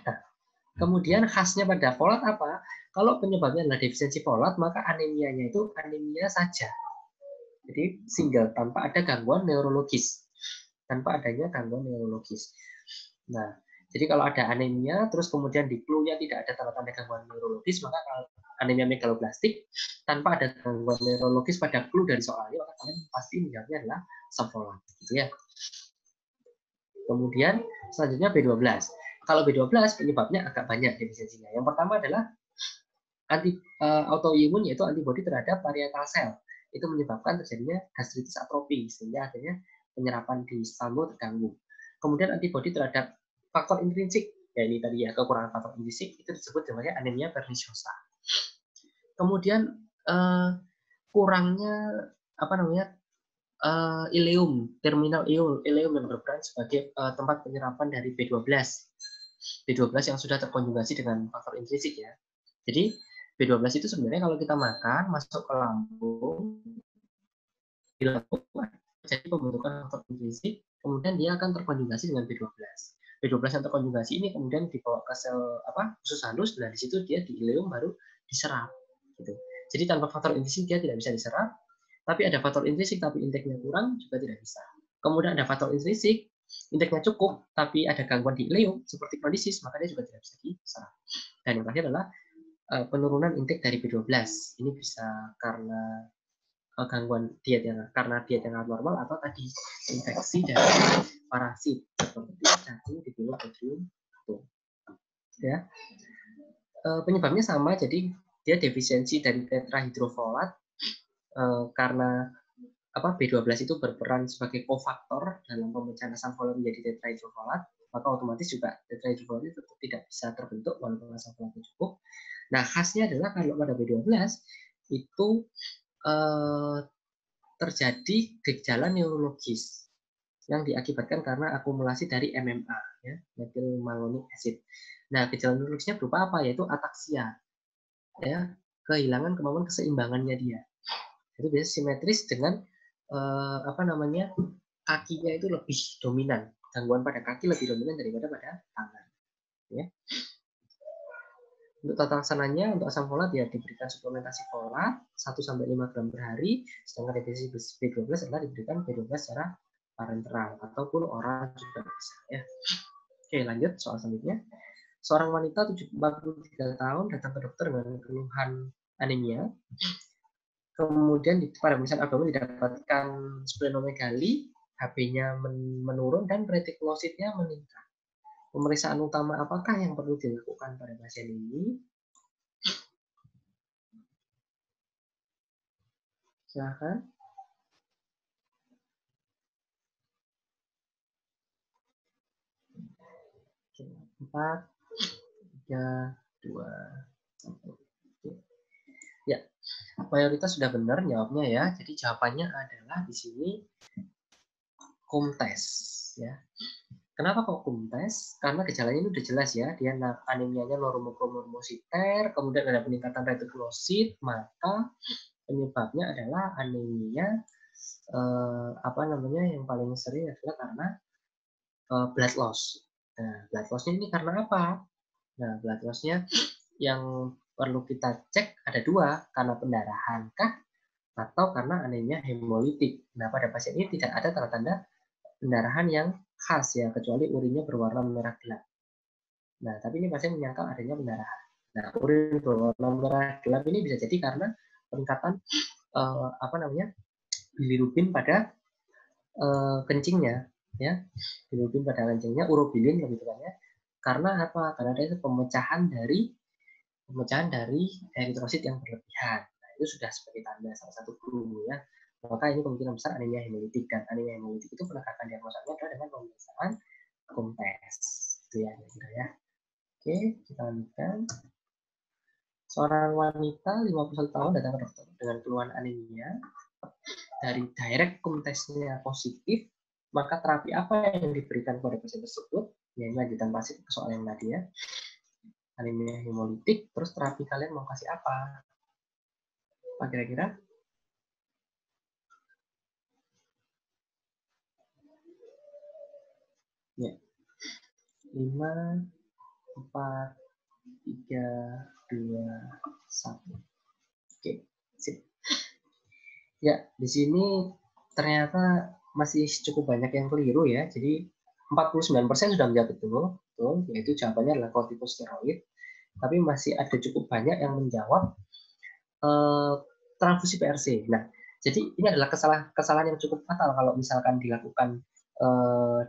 Nah, kemudian khasnya pada folat apa? Kalau penyebabnya adalah defisiensi folat, maka anemianya itu anemia saja. Jadi single, tanpa ada gangguan neurologis. Tanpa adanya gangguan neurologis. Nah, jadi kalau ada anemia, terus kemudian di clue-nya tidak ada tanda-tanda gangguan neurologis, maka anemia megaloblastik tanpa ada gangguan neurologis pada clue dari soalnya, maka kalian pasti menjawabnya adalah subfolat, gitu ya. Kemudian selanjutnya B12. Kalau B12 penyebabnya agak banyak defisiensinya. Yang pertama adalah autoimun, yaitu antibodi terhadap parietal cell. Itu menyebabkan terjadinya gastritis atrofi sehingga akhirnya penyerapan di salmo terganggu. Kemudian antibodi terhadap faktor intrinsik, ya ini tadi ya, kekurangan faktor intrinsik, itu disebut sebagai anemia perniciosa. Kemudian kurangnya ileum, terminal ileum yang berperan sebagai tempat penyerapan dari B12 yang sudah terkonjugasi dengan faktor intrinsik ya. Jadi B12 itu sebenarnya kalau kita makan masuk ke lambung, di lambung jadi pembentukan faktor intrinsik, kemudian dia akan terkonjugasi dengan B12. B12 yang terkonjugasi ini kemudian dibawa ke sel usus halus, dan di situ dia di ileum baru diserap gitu. Jadi tanpa faktor intrinsik dia tidak bisa diserap, tapi ada faktor intrinsik tapi inteknya kurang juga tidak bisa. Kemudian ada faktor intrinsik, inteknya cukup tapi ada gangguan di ileum seperti kronisis, maka dia juga tidak bisa diserap. Dan yang terakhir adalah penurunan intek dari B12. Ini bisa karena gangguan diet yang abnormal atau tadi infeksi dari parasit seperti cacing di Pinotrichum. Ya. Penyebabnya sama, jadi dia defisiensi dari tetrahidrofolat karena B12 itu berperan sebagai kofaktor dalam pemecahan asam folat menjadi tetrahidrofolat, maka otomatis juga tetrahidrofolat itu tetap tidak bisa terbentuk walaupun asam folatnya cukup. Nah, khasnya adalah kalau pada B12 itu terjadi gejala neurologis yang diakibatkan karena akumulasi dari MMA, ya, methylmalonic acid. Nah, gejala neurologisnya berupa apa? Yaitu ataksia, ya, kehilangan kemampuan keseimbangannya dia. Itu biasanya simetris dengan kakinya itu lebih dominan, gangguan pada kaki lebih dominan daripada pada tangan. Ya. Untuk tata laksananya, untuk asam folat ya diberikan suplementasi folat 1-5 gram per hari, sedangkan definisi B12 adalah diberikan B12 secara parenteral ataupun oral juga bisa ya. Oke, lanjut soal selanjutnya. Seorang wanita 43 tahun datang ke dokter dengan keluhan anemia. Kemudian pada pemeriksaan abdomen didapatkan splenomegali, HB-nya menurun dan retikulositnya meningkat. Pemeriksaan utama apakah yang perlu dilakukan pada pasien ini? Silakan. Oke, 4, 3, 2, 1. Ya, mayoritas sudah benar jawabnya ya. Jadi jawabannya adalah di sini kumtes ya. Kenapa kok kumtes? Karena gejalanya ini udah jelas ya, dia anemianya normokromositer, kemudian ada peningkatan retikulosit, maka penyebabnya adalah anemia yang paling sering adalah karena blood loss. Nah, blood loss-nya ini karena apa? Nah, blood loss-nya yang perlu kita cek ada dua, karena pendarahan kah atau karena anemia hemolitik. Nah, pada pasien ini tidak ada tanda-tanda pendarahan yang khas ya, kecuali urinnya berwarna merah gelap. Nah, tapi ini pasien menyangkal adanya pendarahan. Nah, urin berwarna merah gelap ini bisa jadi karena peningkatan bilirubin pada kencingnya, ya, bilirubin pada kencingnya, urobilin lebih tepatnya. Karena apa? Karena ada pemecahan dari eritrosit yang berlebihan. Nah, itu sudah sebagai tanda salah satu clue ya. Maka ini kemungkinan besar anemia hemolitik, dan anemia hemolitik itu penegakan diagnosanya adalah dengan pemeriksaan kumtes. Itu ya, kira-kira ya. Oke, kita lanjutkan. Seorang wanita 51 tahun datang ke dokter dengan keluhan anemia. Dari direct kumtesnya positif, maka terapi apa yang diberikan kepada pasien tersebut? Ya, ini lanjutan pasien ke soal yang tadi ya. Anemia hemolitik, terus terapi kalian mau kasih apa? Apa kira-kira? Ya. 5, 4, 3, 2, 1. Oke, sip. Ya, di sini ternyata masih cukup banyak yang keliru ya. Jadi 49% sudah menjawab betul, yaitu jawabannya adalah kortikosteroid. Tapi masih ada cukup banyak yang menjawab transfusi PRC. Nah, jadi ini adalah kesalahan yang cukup fatal kalau misalkan dilakukan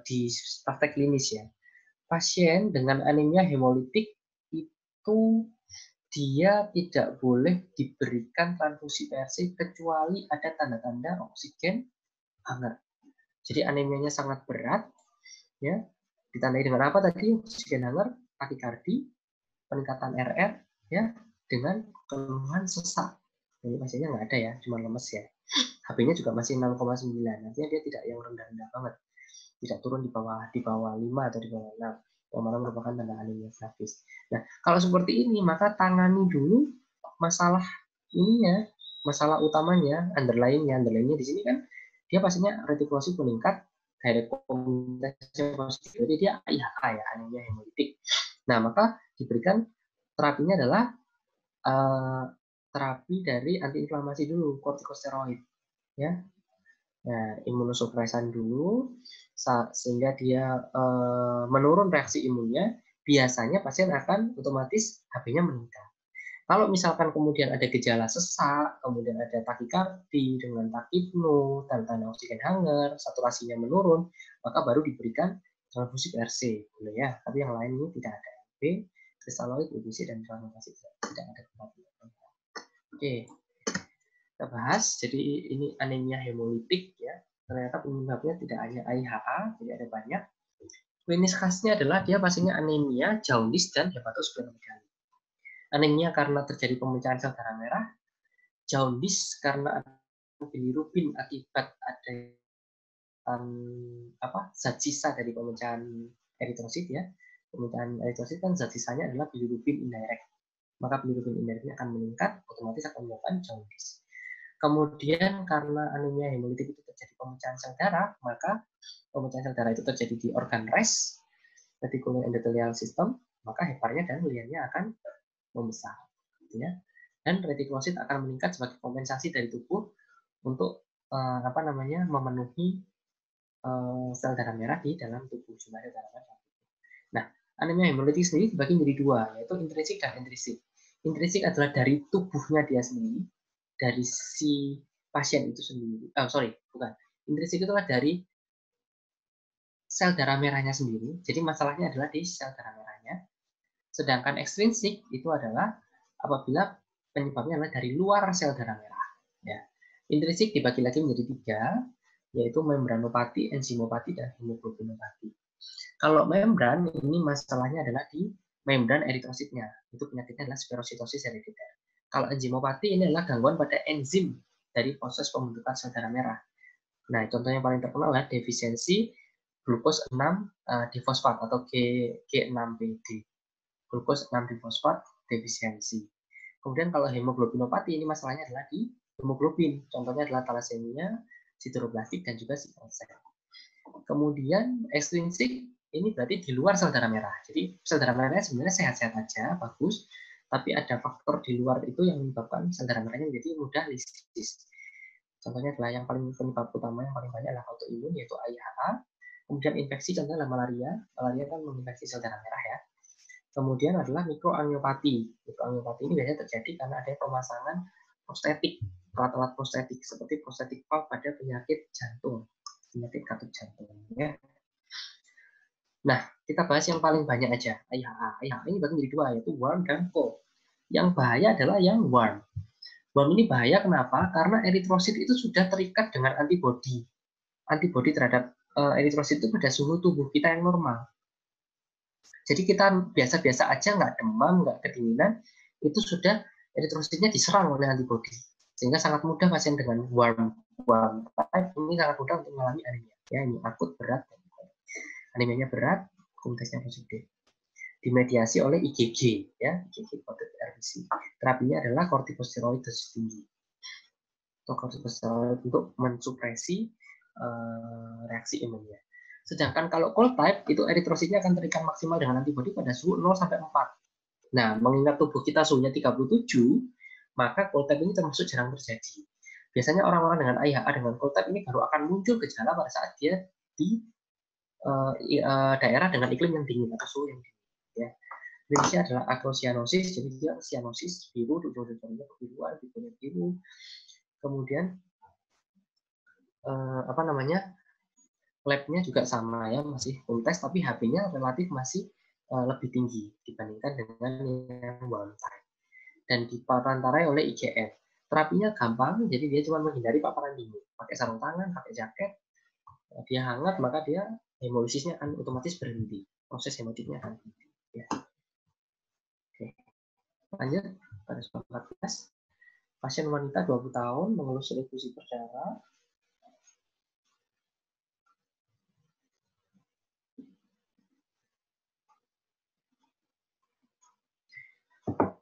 di praktek klinis ya. Pasien dengan anemia hemolitik itu dia tidak boleh diberikan transfusi PRC kecuali ada tanda-tanda oksigen hangat. Jadi anemianya sangat berat, ya. Ditandai dengan apa tadi? Oksigen hangat, takikardi, peningkatan RR, ya, dengan keluhan sesak. Ini pasiennya nggak ada ya, cuma lemes ya. HB-nya juga masih 0,9, artinya dia tidak yang rendah-rendah banget, tidak turun di bawah 5 atau di bawah 6, yang mana merupakan tanda anemia gravis. Nah, kalau seperti ini maka tangani dulu masalah ininya, masalah utamanya, underlying-nya di sini kan dia pastinya retikulosit meningkat, direct komunitasnya positif, jadi dia IHA ya, anemia hemolitik. Nah, maka diberikan terapinya adalah terapi dari antiinflamasi dulu, kortikosteroid, ya. Nah, imunosupresan dulu sehingga dia menurun reaksi imunnya, biasanya pasien akan otomatis HB-nya meningkat. Kalau misalkan kemudian ada gejala sesak, kemudian ada takikardi dengan takipno, tanda-tanda oksigen hangat, saturasinya menurun, maka baru diberikan transfusi PRC, boleh ya. Tapi yang lain ini tidak ada. B, kristaloid, UVC, dan transfusi tidak ada. Oke. Kita bahas, jadi ini anemia hemolitik ya, ternyata penyebabnya tidak hanya IHA, jadi ada banyak. Klinis khasnya adalah dia pastinya anemia, jaundice, dan hepatosplenomegaly. Anemia karena terjadi pemecahan sel darah merah, jaundice karena bilirubin akibat ada zat sisa dari pemecahan eritrosit ya. Pemecahan eritrosit kan zat sisanya adalah bilirubin indirect. Maka bilirubin indirectnya akan meningkat, otomatis akan menyebabkan jaundice. Kemudian karena anemia hemolitik itu terjadi pemecahan sel darah, maka pemecahan sel darah itu terjadi di organ res, reticular endothelial system, maka heparnya dan liannya akan membesar, ya. Dan retikulosit akan meningkat sebagai kompensasi dari tubuh untuk memenuhi sel darah merah di dalam tubuh, jumlah sel darah merah. Nah, anemia hemolitik sendiri dibagi menjadi dua, yaitu intrinsik dan ekstrinsik. Intrinsik adalah dari tubuhnya dia sendiri, dari si pasien itu sendiri. Intrinsik itu adalah dari sel darah merahnya sendiri. Jadi masalahnya adalah di sel darah merahnya. Sedangkan ekstrinsik itu adalah apabila penyebabnya adalah dari luar sel darah merah. Ya. Intrinsik dibagi lagi menjadi 3, yaitu membranopati, enzimopati, dan hemoglobinopati. Kalau membran, ini masalahnya adalah di membran eritrositnya. Itu penyakitnya adalah spherositosis herediter. Kalau enzimopati ini adalah gangguan pada enzim dari proses pembentukan sel darah merah. Nah, contohnya paling terkenal adalah defisiensi glukos 6 difosfat atau G6PD. Glukos 6 difosfat defisiensi. Kemudian kalau hemoglobinopati ini masalahnya adalah di hemoglobin. Contohnya adalah thalassemia, sideroblastik, dan juga sickle cell. Kemudian ekstrinsik ini berarti di luar sel darah merah. Jadi sel darah merahnya sebenarnya sehat-sehat aja, bagus, tapi ada faktor di luar itu yang menyebabkan sel darah merahnya menjadi mudah lisis. Contohnya adalah yang paling penyebab utama yang paling banyak adalah autoimun, yaitu IHA. Kemudian infeksi, contohnya adalah malaria. Malaria kan menginfeksi sel darah merah ya. Kemudian adalah mikroangiopati. Mikroangiopati ini biasanya terjadi karena ada pemasangan prostetik, alat-alat prostetik seperti prostetik valve pada penyakit jantung, penyakit katup jantung. Ya. Nah, kita bahas yang paling banyak aja, IHA. IHA ini bagi menjadi dua, yaitu warm dan cold. Yang bahaya adalah yang warm. Warm ini bahaya kenapa? Karena eritrosit itu sudah terikat dengan antibodi. Antibodi terhadap eritrosit itu pada suhu tubuh kita yang normal. Jadi kita biasa-biasa aja, nggak demam, nggak kedinginan, itu sudah eritrositnya diserang oleh antibodi. Sehingga sangat mudah pasien dengan warm type ini sangat mudah untuk mengalami anemia. Ya, ini akut berat. Anemianya berat, komunitasnya positif. Dimediasi oleh IgG, ya, IgG positive RBC. Terapinya adalah kortikosteroid dosis tinggi. Atau kortikosteroid untuk mensupresi reaksi imunnya. Sedangkan kalau cold type, itu eritrositnya akan terikat maksimal dengan antibodi pada suhu 0 sampai 4. Nah, mengingat tubuh kita suhunya 37, maka cold type ini termasuk jarang terjadi. Biasanya orang-orang dengan IHA dengan cold type ini baru akan muncul gejala pada saat dia di daerah dengan iklim yang dingin atau suhu yang dingin. Ya. Klinisnya adalah akrosianosis, jadi dia sianosis biru, ujung-ujungnya kebiruan, biru. Kemudian apa namanya, labnya juga sama ya, masih home test, tapi HB-nya relatif masih lebih tinggi dibandingkan dengan yang wild type. Dan diperantarai oleh IgM. Terapinya gampang, jadi dia cuma menghindari paparan dingin. Pakai sarung tangan, pakai jaket, dia hangat, maka dia hemolisis-nya akan otomatis berhenti. Proses hemolitiknya akan berhenti. Ya. Oke. Lanjut, pada 14. Pasien wanita 20 tahun mengeluh sulit fusi berdarah.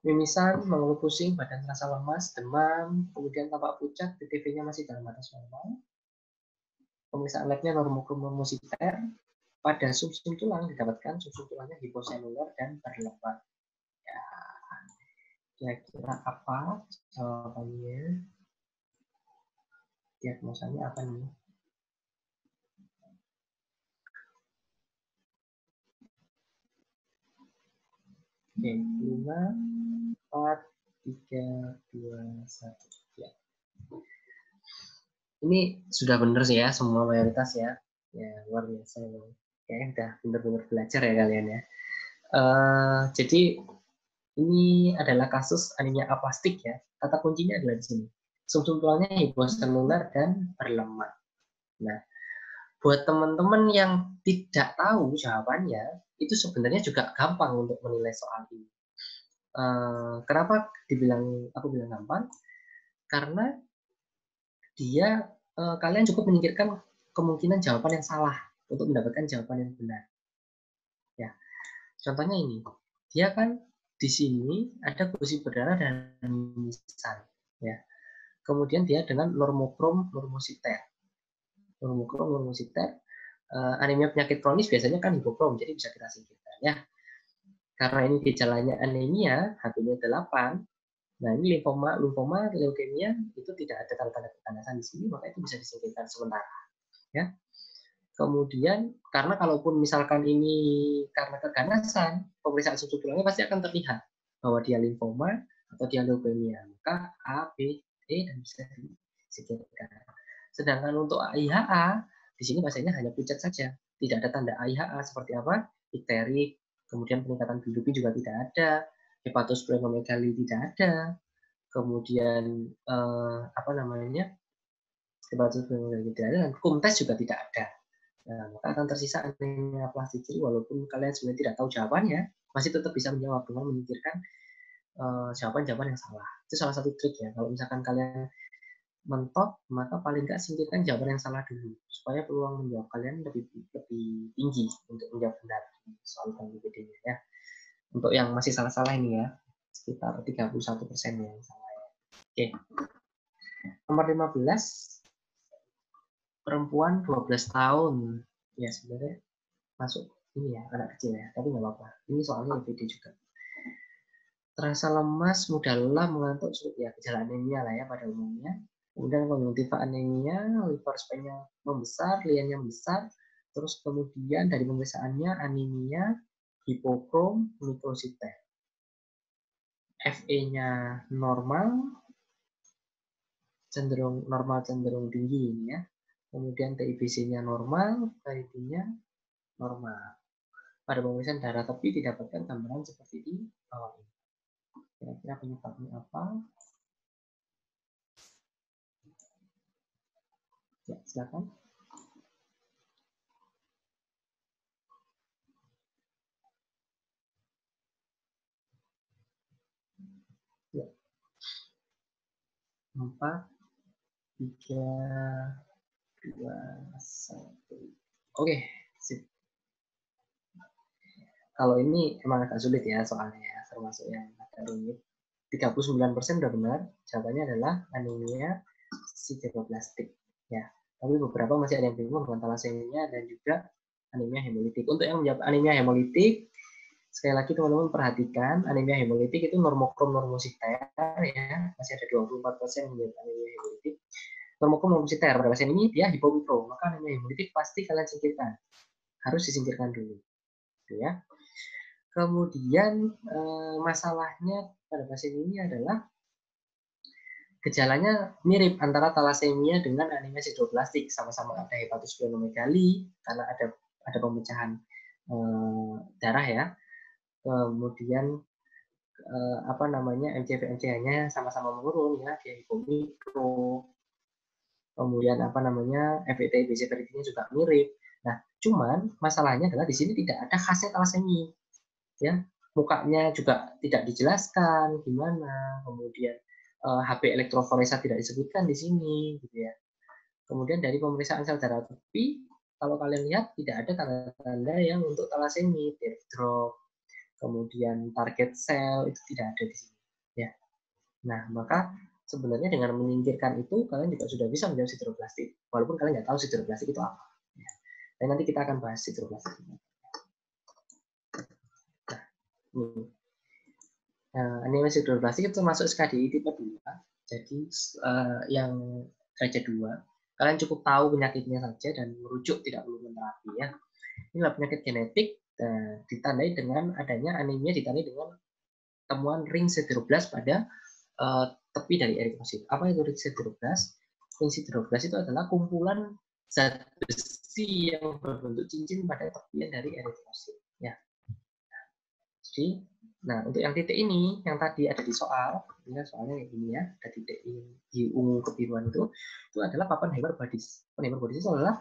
Mimisan, mengeluh pusing, badan terasa lemas, demam, kemudian tampak pucat, TTV-nya masih dalam batas normal. Pemeriksaan labnya normokromomocyter. Pada sumsum tulang didapatkan sumsum tulangnya hiposeluler dan berlebat. Ya, kira-kira apa jawabannya? Diagnosanya apa nih? Oke, 5, 4, 3, 2, 1. Ya. Ini sudah benar sih ya, semua mayoritas ya. Ya, luar biasa. Kayaknya udah benar-benar belajar ya kalian ya. Jadi ini adalah kasus anemia aplastik ya. Kata kuncinya adalah di sini. Sumsum tulangnya hiposeluler dan berlemak. Nah, buat teman-teman yang tidak tahu jawabannya, itu sebenarnya juga gampang untuk menilai soal ini. Kenapa aku bilang gampang? Karena dia kalian cukup menyingkirkan kemungkinan jawaban yang salah untuk mendapatkan jawaban yang benar. Ya, contohnya ini, dia kan di sini ada fusi berdarah dan mimisan, ya. Kemudian dia dengan normokrom normositer. Normokrom normositer, anemia penyakit kronis biasanya kan hipokrom, jadi bisa kita singkirkan ya. Karena ini gejalanya anemia, HB-nya 8. Nah, ini limfoma, leukemia itu tidak ada tanda-tanda keganasan di sini, maka itu bisa disingkirkan sementara. Ya. Kemudian, karena kalaupun misalkan ini karena keganasan, pemeriksaan sumsum tulangnya pasti akan terlihat bahwa dia limfoma atau dia leukemia. Maka A, B, E, dan bisa disingkirkan. Sedangkan untuk AIHA, di sini pasiennya hanya pucat saja. Tidak ada tanda AIHA seperti apa? Ikterik, kemudian peningkatan bilirubin juga tidak ada, hepatosplenomegali tidak ada, kemudian apa namanya, hepatosplenomegali tidak ada, dan kumtes juga tidak ada. Nah, maka akan tersisa anemia aplastik. Jadi walaupun kalian sebenarnya tidak tahu jawabannya, masih tetap bisa menjawab dengan memikirkan jawaban-jawaban yang salah. Itu salah satu trik ya. Kalau misalkan kalian mentok, maka paling nggak singkirkan jawaban yang salah dulu, supaya peluang menjawab kalian lebih tinggi untuk menjawab benar soal BPD-nya ya. Untuk yang masih salah-salah ini ya, sekitar 31% yang salah ya. Oke. Nomor 15, perempuan 12 tahun. Ya sebenarnya masuk ini ya, anak kecil ya, tapi nggak apa-apa. Ini soalnya BPD juga. Terasa lemas, mudah lelah, mengantuk, ya gejala anemia lah ya pada umumnya. Kemudian konjungtiva anemia, liver span-nya membesar, liannya membesar, terus kemudian dari pemeriksaannya anemia, hipokrom, mikrositer. FE-nya normal, cenderung tinggi ini ya. Kemudian TIBC-nya normal, KID-nya normal. Pada pemeriksaan darah tepi didapatkan gambaran seperti di bawah ini. Kira-kira penyebabnya apa? Ya, silakan. Ya. 4, 3, 2, 1. Oke, sip. Kalau ini emang agak sulit ya soalnya ya, termasuk yang agak rumit. 39% udah benar, jawabannya adalah anemia sideroblastik. Ya, tapi beberapa masih ada yang bingung dengan thalassemia dan juga anemia hemolitik. Untuk yang menjawab anemia hemolitik, sekali lagi teman-teman perhatikan, anemia hemolitik itu normokrom normositer ya, masih ada 24% yang menjawab anemia hemolitik. Normokrom normositer pada pasien ini dia hipomikro, maka anemia hemolitik pasti kalian singkirkan, harus disingkirkan dulu, ya. Kemudian masalahnya pada pasien ini adalah gejalanya mirip antara talasemia dengan anemia sideroblastik, sama-sama ada hepatosplenomegali karena ada pemecahan darah ya. Kemudian apa namanya MCV-MCH-nya sama-sama menurun ya, dia hipomikro. Kemudian apa namanya FVT BC ferritinnya juga mirip. Nah, cuman masalahnya adalah di sini tidak ada khasnya talasemia. Ya, mukanya juga tidak dijelaskan gimana, kemudian HB elektroforesa tidak disebutkan di sini gitu ya. Kemudian dari pemeriksaan sel darah tepi, kalau kalian lihat tidak ada tanda-tanda yang untuk talasemia, teardrop, kemudian target sel itu tidak ada di sini ya. Nah, maka sebenarnya dengan menyingkirkan itu kalian juga sudah bisa menjawab sideroblastik, walaupun kalian nggak tahu sideroblastik itu apa ya. Dan nanti kita akan bahas sideroblastik. Anemia sideroblastik itu termasuk SKDI tipe 2. Jadi yang derajat 2. Kalian cukup tahu penyakitnya saja dan merujuk, tidak perlu menterapi ya. Inilah penyakit genetik ditandai dengan adanya anemia, ditandai dengan temuan ring sideroblast pada tepi dari eritrosit. Apa itu ring sideroblast? Ring sideroblast itu adalah kumpulan zat besi yang berbentuk cincin pada tepian dari eritrosit ya. Jadi, nah untuk yang titik ini, yang tadi ada di soal, ya soalnya kayak gini ya, ada titik ini di ungu kebiruan itu adalah Pappenheimer bodies. Pappenheimer bodies itu adalah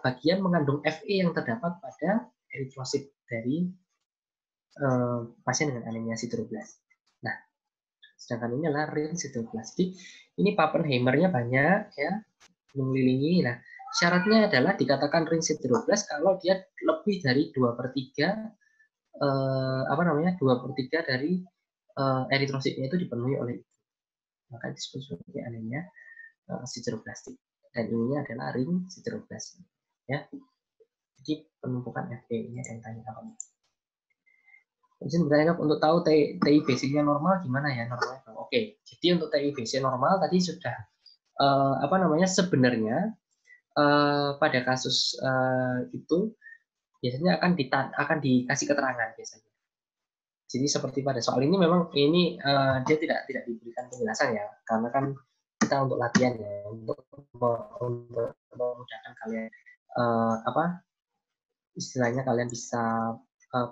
bagian mengandung Fe yang terdapat pada eritrosit dari pasien dengan anemia sideroblas. Nah, sedangkan ini adalah ring sideroblastik. Ini Pappenheimer-nya banyak ya, mengelilingi. Nah, syaratnya adalah dikatakan ring sideroblas kalau dia lebih dari 2/3 apa namanya 2/3 dari eritrositnya itu dipenuhi oleh itu. Maka disebut sebagai anemia sideroblastik. Dan ini adalah ring sideroblastik. Ya. Jadi penumpukan Fe ini yang tanya apa? Izin bertanya untuk tahu TIBC-nya normal gimana ya normalnya? Oke, jadi untuk TIBC normal tadi sudah apa namanya sebenarnya pada kasus itu biasanya akan dikasih keterangan biasanya. Jadi seperti pada soal ini memang ini dia tidak diberikan penjelasan ya, karena kan kita untuk latihan ya, untuk memudahkan kalian apa istilahnya kalian bisa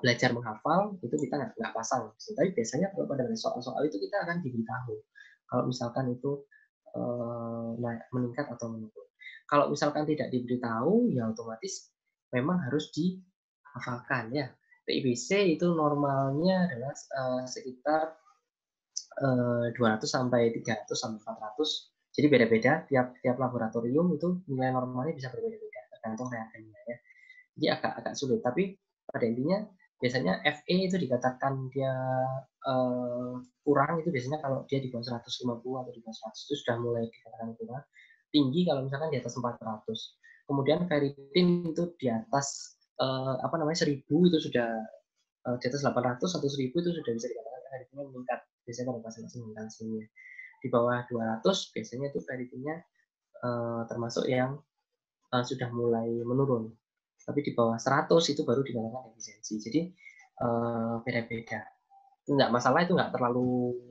belajar menghafal itu kita nggak pasang. Tapi biasanya kalau pada soal-soal itu kita akan diberitahu kalau misalkan itu meningkat atau menurun. Kalau misalkan tidak diberitahu ya otomatis memang harus dihafalkan ya. TIBC itu normalnya adalah sekitar 200 sampai 300 sampai 400. Jadi beda-beda tiap laboratorium itu nilai normalnya bisa berbeda-beda tergantung reagennya ya. Jadi agak sulit, tapi pada intinya biasanya Fe itu dikatakan dia kurang itu biasanya kalau dia di bawah 150 atau di bawah 100 itu sudah mulai dikatakan kurang. Tinggi kalau misalkan di atas 400. Kemudian ferritin itu di atas apa namanya 1000 itu sudah di atas 800 atau 1000 itu sudah bisa dikatakan ferritinnya meningkat. Biasanya pada pasien-pasien dengan talasemia. Di bawah 200 biasanya itu ferritinnya termasuk yang sudah mulai menurun. Tapi di bawah 100 itu baru dikatakan defisiensi. Jadi beda-beda. Enggak masalah, itu enggak terlalu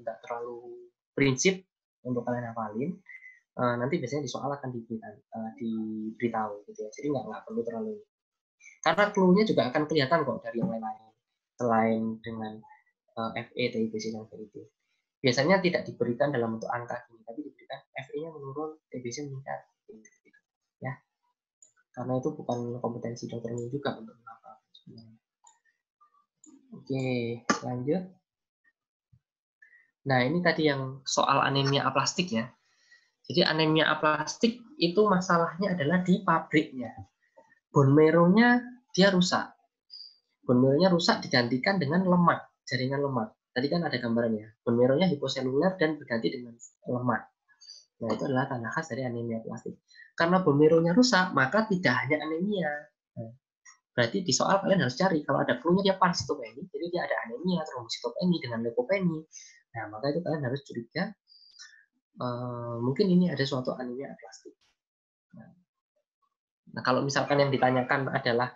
prinsip untuk kalian hafalin. Nanti biasanya di soal akan diberitahu gitu ya. Jadi enggak perlu terlalu. Karena clue-nya juga akan kelihatan kok dari yang lain-lain. Selain dengan FE, TIBC, dan VIT. Biasanya tidak diberikan dalam bentuk angka gini, tapi diberikan FE-nya menurun, TIBC meningkat. Ya. Karena itu bukan kompetensi dokternya juga untuk menghafal. Oke, lanjut. Nah, ini tadi yang soal anemia aplastik ya. Jadi anemia aplastik itu masalahnya adalah di pabriknya. Bone marrow-nya dia rusak. Bone marrow-nya rusak digantikan dengan lemak, jaringan lemak. Tadi kan ada gambarnya. Bone marrow-nya hiposeluler dan berganti dengan lemak. Nah, itu adalah tanda khas dari anemia aplastik. Karena bone marrow-nya rusak, maka tidak hanya anemia. Nah, berarti di soal kalian harus cari kalau ada clue-nya dia pansitopeni, jadi dia ada anemia, trombositopeni dengan leukopeni. Nah, maka itu kalian harus curiga mungkin ini ada suatu anemia aplastik. Nah, kalau misalkan yang ditanyakan adalah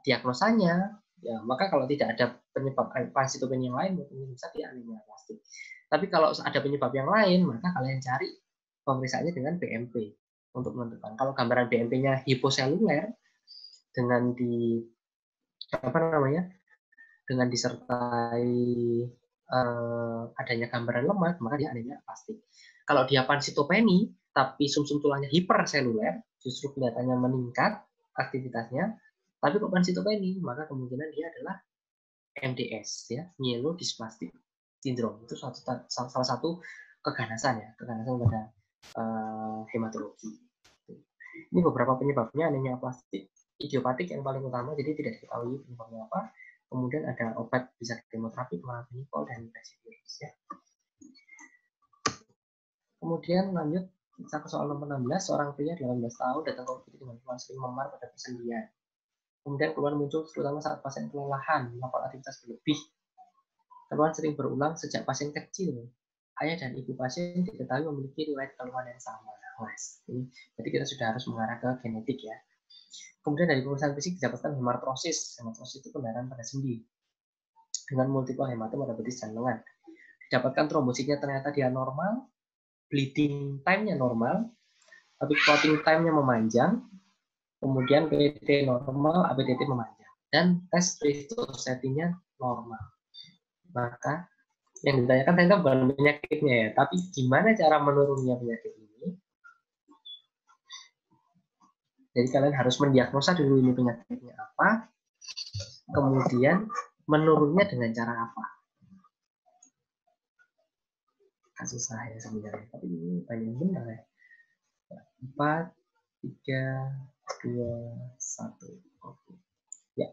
diagnosanya, Ya, maka kalau tidak ada penyebab pansitopenia yang lain, mungkin bisa dia anemia aplastik. Tapi kalau ada penyebab yang lain, maka kalian cari pemeriksaannya dengan BMP untuk menentukan. Kalau gambaran BMP-nya hiposeluler dengan apa namanya, dengan disertai adanya gambaran lemak, maka dia anemia aplastik. Kalau dia pansitopeni tapi sumsum tulangnya hiperseluler, justru kelihatannya meningkat aktivitasnya, tapi kok pansitopeni, maka kemungkinan dia adalah MDS, ya, myelodysplastic syndrome. Itu salah satu keganasan ya, keganasan pada hematologi. Ini beberapa penyebabnya anemia aplastik, idiopatik yang paling utama, jadi tidak diketahui penyebabnya apa. Kemudian ada obat, bisa kemoterapi, chlorantraniliprol, dan resivirus, ya. Kemudian lanjut kita ke soal nomor 16, seorang pria 18 tahun datang ke UGD dengan keluhan sering memar pada persendian. Kemudian keluhan muncul terutama saat pasien kelelahan, melakukan aktivitas berlebih. Keluhan sering berulang sejak pasien kecil. Ayah dan ibu pasien diketahui memiliki riwayat keluhan yang sama. Jadi kita sudah harus mengarah ke genetik ya. Kemudian dari pemeriksaan fisik didapatkan hemartrosis. Hemartrosis itu pendarahan pada sendi dengan multiple hematom pada betis dan lengan. Didapatkan trombositnya ternyata dia normal, bleeding time-nya normal, tapi clotting time-nya memanjang, kemudian PT normal, ABTT memanjang, dan tes ristosetinnya normal. Maka yang ditanyakan ternyata bukan penyakitnya ya, tapi gimana cara menurunnya penyakit ini. Jadi kalian harus mendiagnosa dulu ini penyakitnya apa, kemudian menurunnya dengan cara apa. Kasus saya sebenarnya, tapi ini banyak benar ya. 4, 3, 2, 1. Oke. Ya.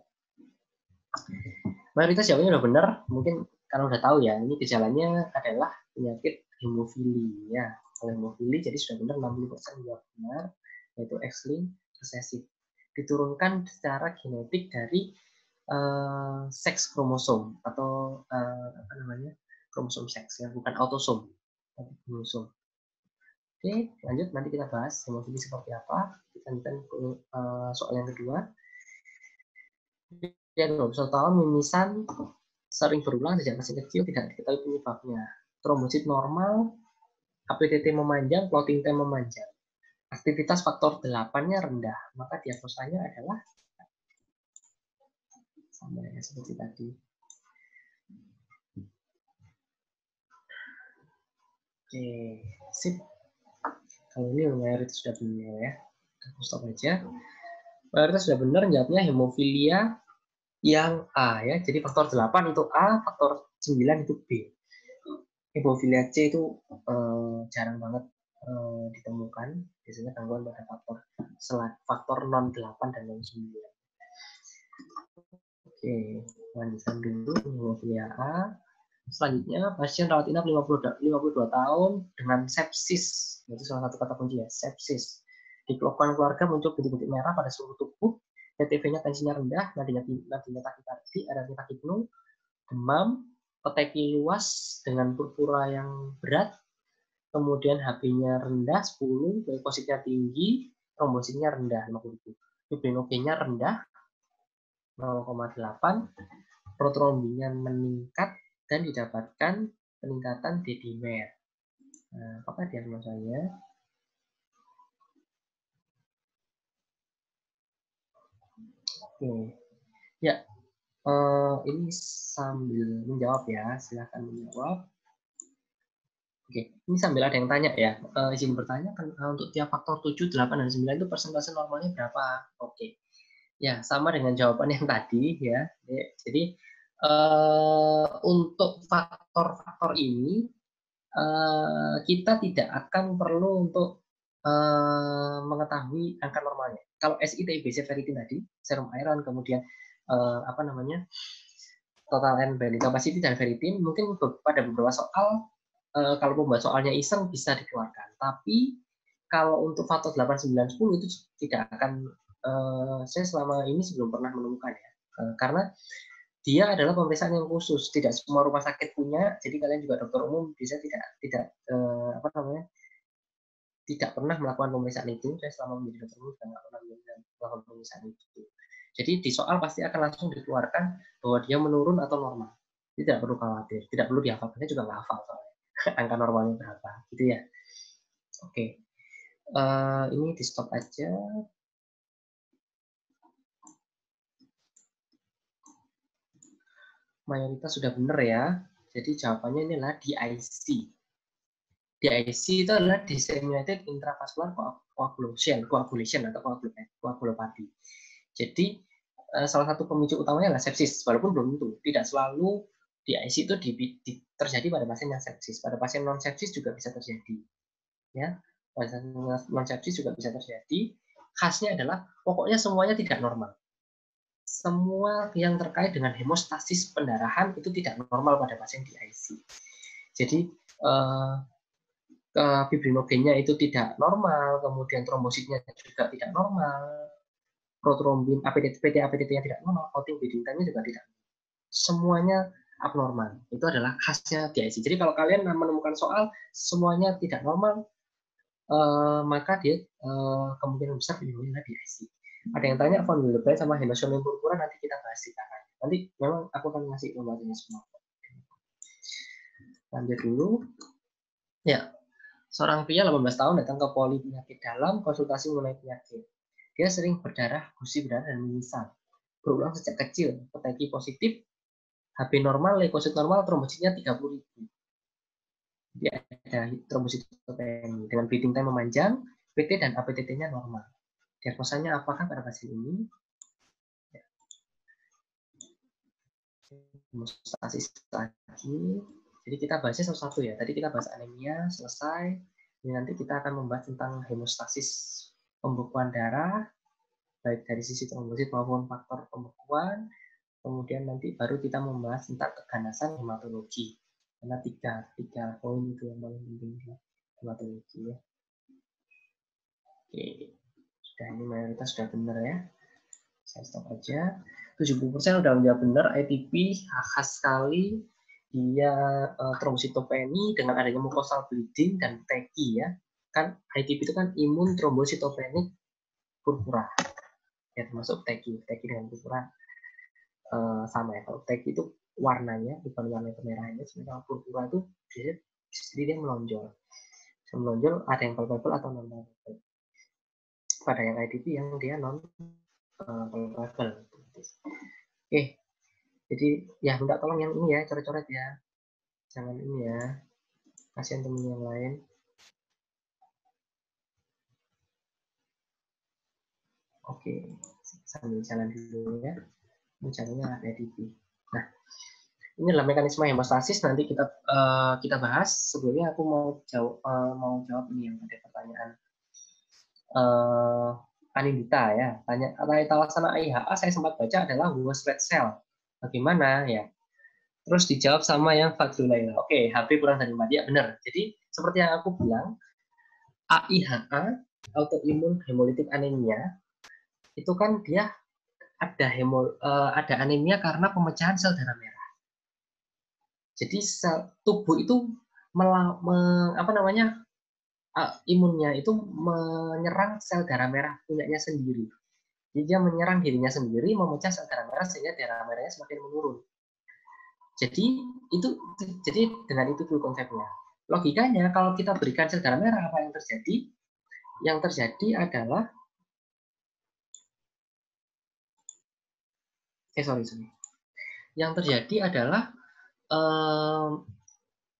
Mayoritas jawabannya udah benar. Mungkin kalau udah tahu ya, ini gejalanya adalah penyakit hemofilia. Kalau hemofili jadi sudah benar 60% jawab benar, yaitu X-linked resesif. Diturunkan secara genetik dari seks kromosom atau apa namanya, kromosom seks ya, bukan autosom, tapi kromosom. Oke, lanjut nanti kita bahas hemofili seperti apa. Kita lanjutkan ke soal yang kedua. Dia 21 tahun, mimisan sering berulang sejak masih kecil, tidak diketahui penyebabnya. Trombosit normal, APTT memanjang, clotting time memanjang. Aktivitas faktor 8-nya rendah, maka diagnosanya adalah sama ya seperti tadi. Oke, sip. Kalau ini mayoritas sudah benar ya. Kita stop aja. Mayoritas sudah benar, jawabnya hemofilia yang A ya. Jadi faktor 8 itu A, faktor 9 itu B. Hemofilia C itu jarang banget ditemukan. Biasanya gangguan pada faktor non 8 dan non 9. Oke, lanjutkan dulu hemofilia A. Selanjutnya, pasien rawat inap 52 tahun dengan sepsis. Itu salah satu kata kunci ya, sepsis. Di keluarga keluarga muncul bintik-bintik merah pada seluruh tubuh, TTV-nya tensinya rendah, nadinya takikardi, ada takipnu, demam, peteki luas dengan purpura yang berat, kemudian HB-nya rendah 10, leukositnya tinggi, trombositnya rendah 50. Fibrinogennya rendah 0,8, protrombinya meningkat, dan didapatkan peningkatan D-dimer. Nah, apakah diagnosanya? Oke, ya, ini sambil menjawab ya, silahkan menjawab. Oke, ini sambil ada yang tanya ya, izin bertanya, untuk tiap faktor 7, 8, dan 9 itu persentase normalnya berapa? Oke, ya sama dengan jawaban yang tadi ya. Jadi untuk faktor-faktor ini kita tidak akan perlu untuk mengetahui angka normalnya. Kalau SI, TIBC, ferritin tadi, serum iron, kemudian apa namanya, total and binding capacity dan ferritin, mungkin pada beberapa soal kalau membuat soalnya iseng bisa dikeluarkan. Tapi kalau untuk faktor 8, 9, 10 itu tidak akan, saya selama ini sebelum pernah menemukan ya. Karena dia adalah pemeriksaan yang khusus, tidak semua rumah sakit punya. Jadi kalian juga dokter umum bisa tidak apa namanya, tidak pernah melakukan pemeriksaan itu. Saya selama menjadi dokter umum tidak pernah melakukan pemeriksaan itu. Jadi di soal pasti akan langsung dikeluarkan bahwa dia menurun atau normal. Tidak perlu khawatir, tidak perlu dihafal, saya juga nggak hafal soalnya. Angka normalnya berapa, gitu ya. Oke, ini di stop aja. Mayoritas sudah benar ya. Jadi jawabannya ini adalah DIC. DIC itu adalah disseminated intravascular coagulation atau koagulopati. Jadi salah satu pemicu utamanya adalah sepsis, walaupun belum tentu. Tidak selalu DIC itu terjadi pada pasien yang sepsis. Pada pasien non sepsis juga bisa terjadi. Ya, pada non sepsis juga bisa terjadi. Khasnya adalah pokoknya semuanya tidak normal. Semua yang terkait dengan hemostasis pendarahan itu tidak normal pada pasien DIC. Jadi fibrinogennya itu tidak normal, kemudian trombositnya juga tidak normal, protrombin, PT-APTT-nya tidak normal, coating bleeding time-nya juga tidak normal. Semuanya abnormal. Itu adalah khasnya DIC. Jadi kalau kalian menemukan soal semuanya tidak normal, maka dia kemungkinan besar penyebabnya DIC. Ada yang tanya von Willebrand sama Henosiomin purpura, nanti kita bahas di tangan. Nanti memang aku akan ngasih pembahasannya semua. Lanjut dulu. Ya, seorang pria 18 tahun datang ke poli penyakit dalam konsultasi mengenai penyakit. Dia sering berdarah, gusi berdarah, dan menyesal. Berulang sejak kecil, PTG positif, HB normal, leukosit normal, trombositnya 30.000. Dia ada trombositopenia dengan bleeding time memanjang, PT dan APTT-nya normal. Diagnosanya apakah pada pasien ini? Hemostasis lagi. Jadi kita bahasnya satu-satu ya. Tadi kita bahas anemia, selesai. Ini nanti kita akan membahas tentang hemostasis pembekuan darah, baik dari sisi trombosit maupun faktor pembekuan. Kemudian nanti baru kita membahas tentang keganasan hematologi. Karena tiga poin itu yang paling penting di hematologi ya. Oke, sudah ini mayoritas sudah benar ya. Saya stop aja. 70% udah menjawab benar. ITP khas sekali. Dia trombositopeni dengan adanya mucosal bleeding dan TECI ya. Kan ITP itu kan imun trombositopenic purpura. Ya termasuk TECI. TECI dengan purpura sama ya. Kalau TECI itu warnanya bukan warna kemerahannya, sementara purpura itu dia melonjol. Melonjol ada yang palpable atau non palpable. Pada yang ITP yang dia non palpable. Oke, jadi ya minta tolong yang ini ya, coret-coret ya, jangan ini ya, kasihan temen yang lain. Oke, sambil jalan dulu ya, caranya ada di sini. Nah, ini adalah mekanisme hemostasis. Nanti kita bahas. Sebelumnya aku mau jawab ini yang ada pertanyaan Anindita ya. Tanya talasana IHA saya sempat baca adalah was red cell. Bagaimana ya? Terus dijawab sama yang Fadlulaila. Oke, HB kurang dari 4. Ya benar. Jadi seperti yang aku bilang, AIHA, autoimmune hemolytic anemia, itu kan dia ada anemia karena pemecahan sel darah merah. Jadi tubuh itu imunnya itu menyerang sel darah merah punyanya sendiri. Jadi dia menyerang dirinya sendiri, memecah sel darah merah sehingga darah merahnya semakin menurun. Jadi dengan itu dulu konsepnya. Logikanya kalau kita berikan sel darah merah, apa yang terjadi? Yang terjadi adalah Yang terjadi adalah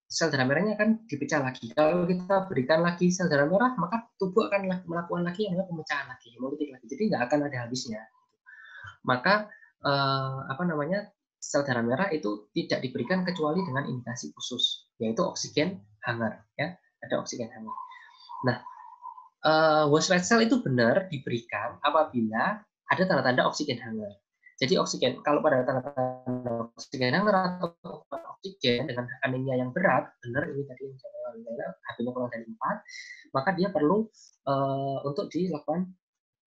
sel darah merahnya akan dipecah lagi. Kalau kita berikan lagi sel darah merah, maka tubuh akan melakukan lagi yang namanya pemecahan lagi, hemolytik lagi. Jadi nggak akan ada habisnya. Maka sel darah merah itu tidak diberikan kecuali dengan indikasi khusus, yaitu oksigen hangat. Ya, ada oksigen hangat. Nah, was red cell itu benar diberikan apabila ada tanda-tanda oksigen hangat. Jadi oksigen, kalau pada tanda-tanda oksigen hangat atau oksigen dengan anemia yang berat, benar ini tadi yang saya bilang, HB-nya kurang dari 4, maka dia perlu untuk dilakukan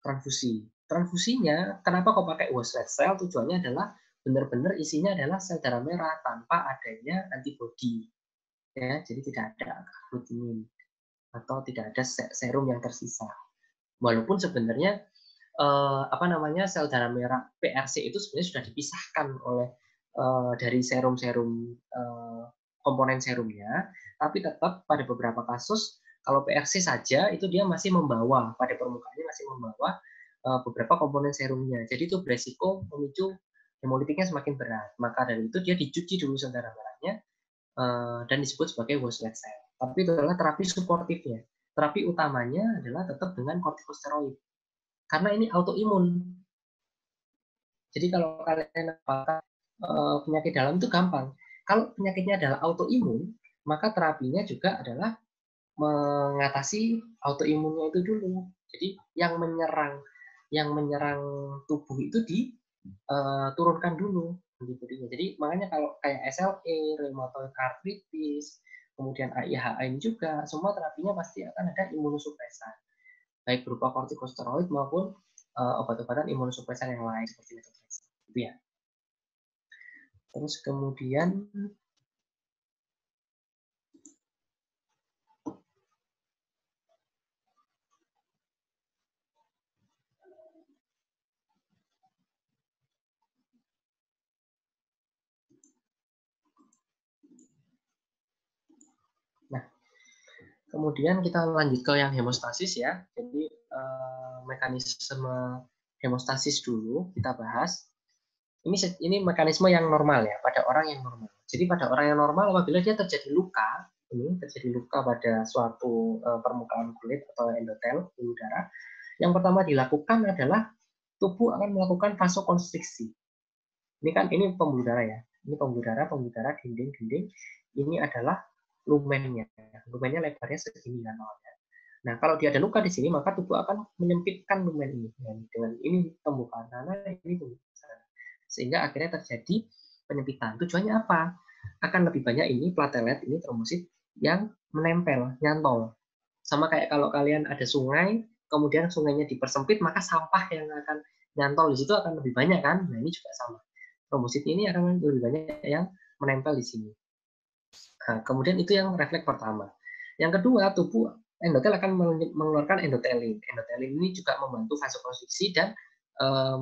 transfusi. Transfusinya, kenapa kok pakai was red cell? Tujuannya adalah benar-benar isinya adalah sel darah merah tanpa adanya antibodi. Ya, jadi tidak ada agglutinin atau tidak ada serum yang tersisa. Walaupun sebenarnya apa namanya, sel darah merah PRC itu sebenarnya sudah dipisahkan oleh dari serum-serum komponen serumnya, tapi tetap pada beberapa kasus kalau PRC saja itu dia masih membawa pada permukaannya masih membawa beberapa komponen serumnya. Jadi itu beresiko memicu hemolitiknya semakin berat. Maka dari itu dia dicuci dulu sel darah merahnya dan disebut sebagai host red cell. Tapi itu adalah terapi suportifnya. Terapi utamanya adalah tetap dengan kortikosteroid. Karena ini autoimun. Jadi kalau kalian apakah penyakit dalam itu gampang. Kalau penyakitnya adalah autoimun, maka terapinya juga adalah mengatasi autoimunnya itu dulu. Jadi yang menyerang tubuh itu diturunkan dulu antibodinya. Jadi makanya kalau kayak SLE, rheumatoid arthritis, kemudian AIHA ini juga semua terapinya pasti akan ada imunosupresan, baik berupa kortikosteroid maupun obat-obatan imunosupresan yang lain seperti methotrexate. Itu ya. Terus kemudian nah, kemudian kita lanjut ke yang hemostasis ya. Jadi mekanisme hemostasis dulu kita bahas. Ini mekanisme yang normal ya pada orang yang normal. Jadi pada orang yang normal apabila dia terjadi luka, ini terjadi luka pada suatu permukaan kulit atau endotel pembuluh darah, yang pertama dilakukan adalah tubuh akan melakukan vasokonstriksi. Ini pembuluh darah ya. Ini pembuluh darah dinding-dinding. Ini adalah lumennya. Lumennya lebarnya segini kan awalnya. Nah, kalau dia ada luka di sini, maka tubuh akan menyempitkan lumen ini. Dengan ini pembukaan sana, ini pembukaan sana. Sehingga akhirnya terjadi penyempitan. Tujuannya apa? Akan lebih banyak ini platelet, ini trombosit yang menempel, nyantol. Sama kayak kalau kalian ada sungai, kemudian sungainya dipersempit, maka sampah yang akan nyantol di situ akan lebih banyak kan? Nah, ini juga sama. Trombosit ini akan lebih banyak yang menempel di sini. Nah, kemudian itu yang refleks pertama. Yang kedua, tubuh endotel akan mengeluarkan endotelin. Endotelin ini juga membantu vasokonstriksi dan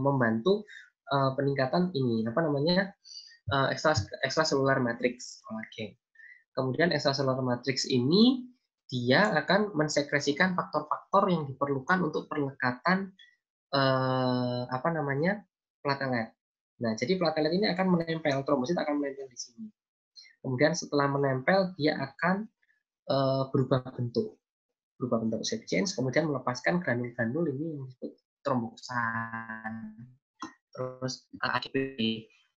membantu peningkatan ini apa namanya extracellular matrix kolagen. Kemudian extracellular matrix ini dia akan mensekresikan faktor-faktor yang diperlukan untuk perlekatan apa namanya platelet. Nah, jadi platelet ini akan menempel, trombosit akan menempel di sini. Kemudian setelah menempel dia akan berubah bentuk shape change, kemudian melepaskan granul-granul ini yang disebut trombosan. Terus ADP.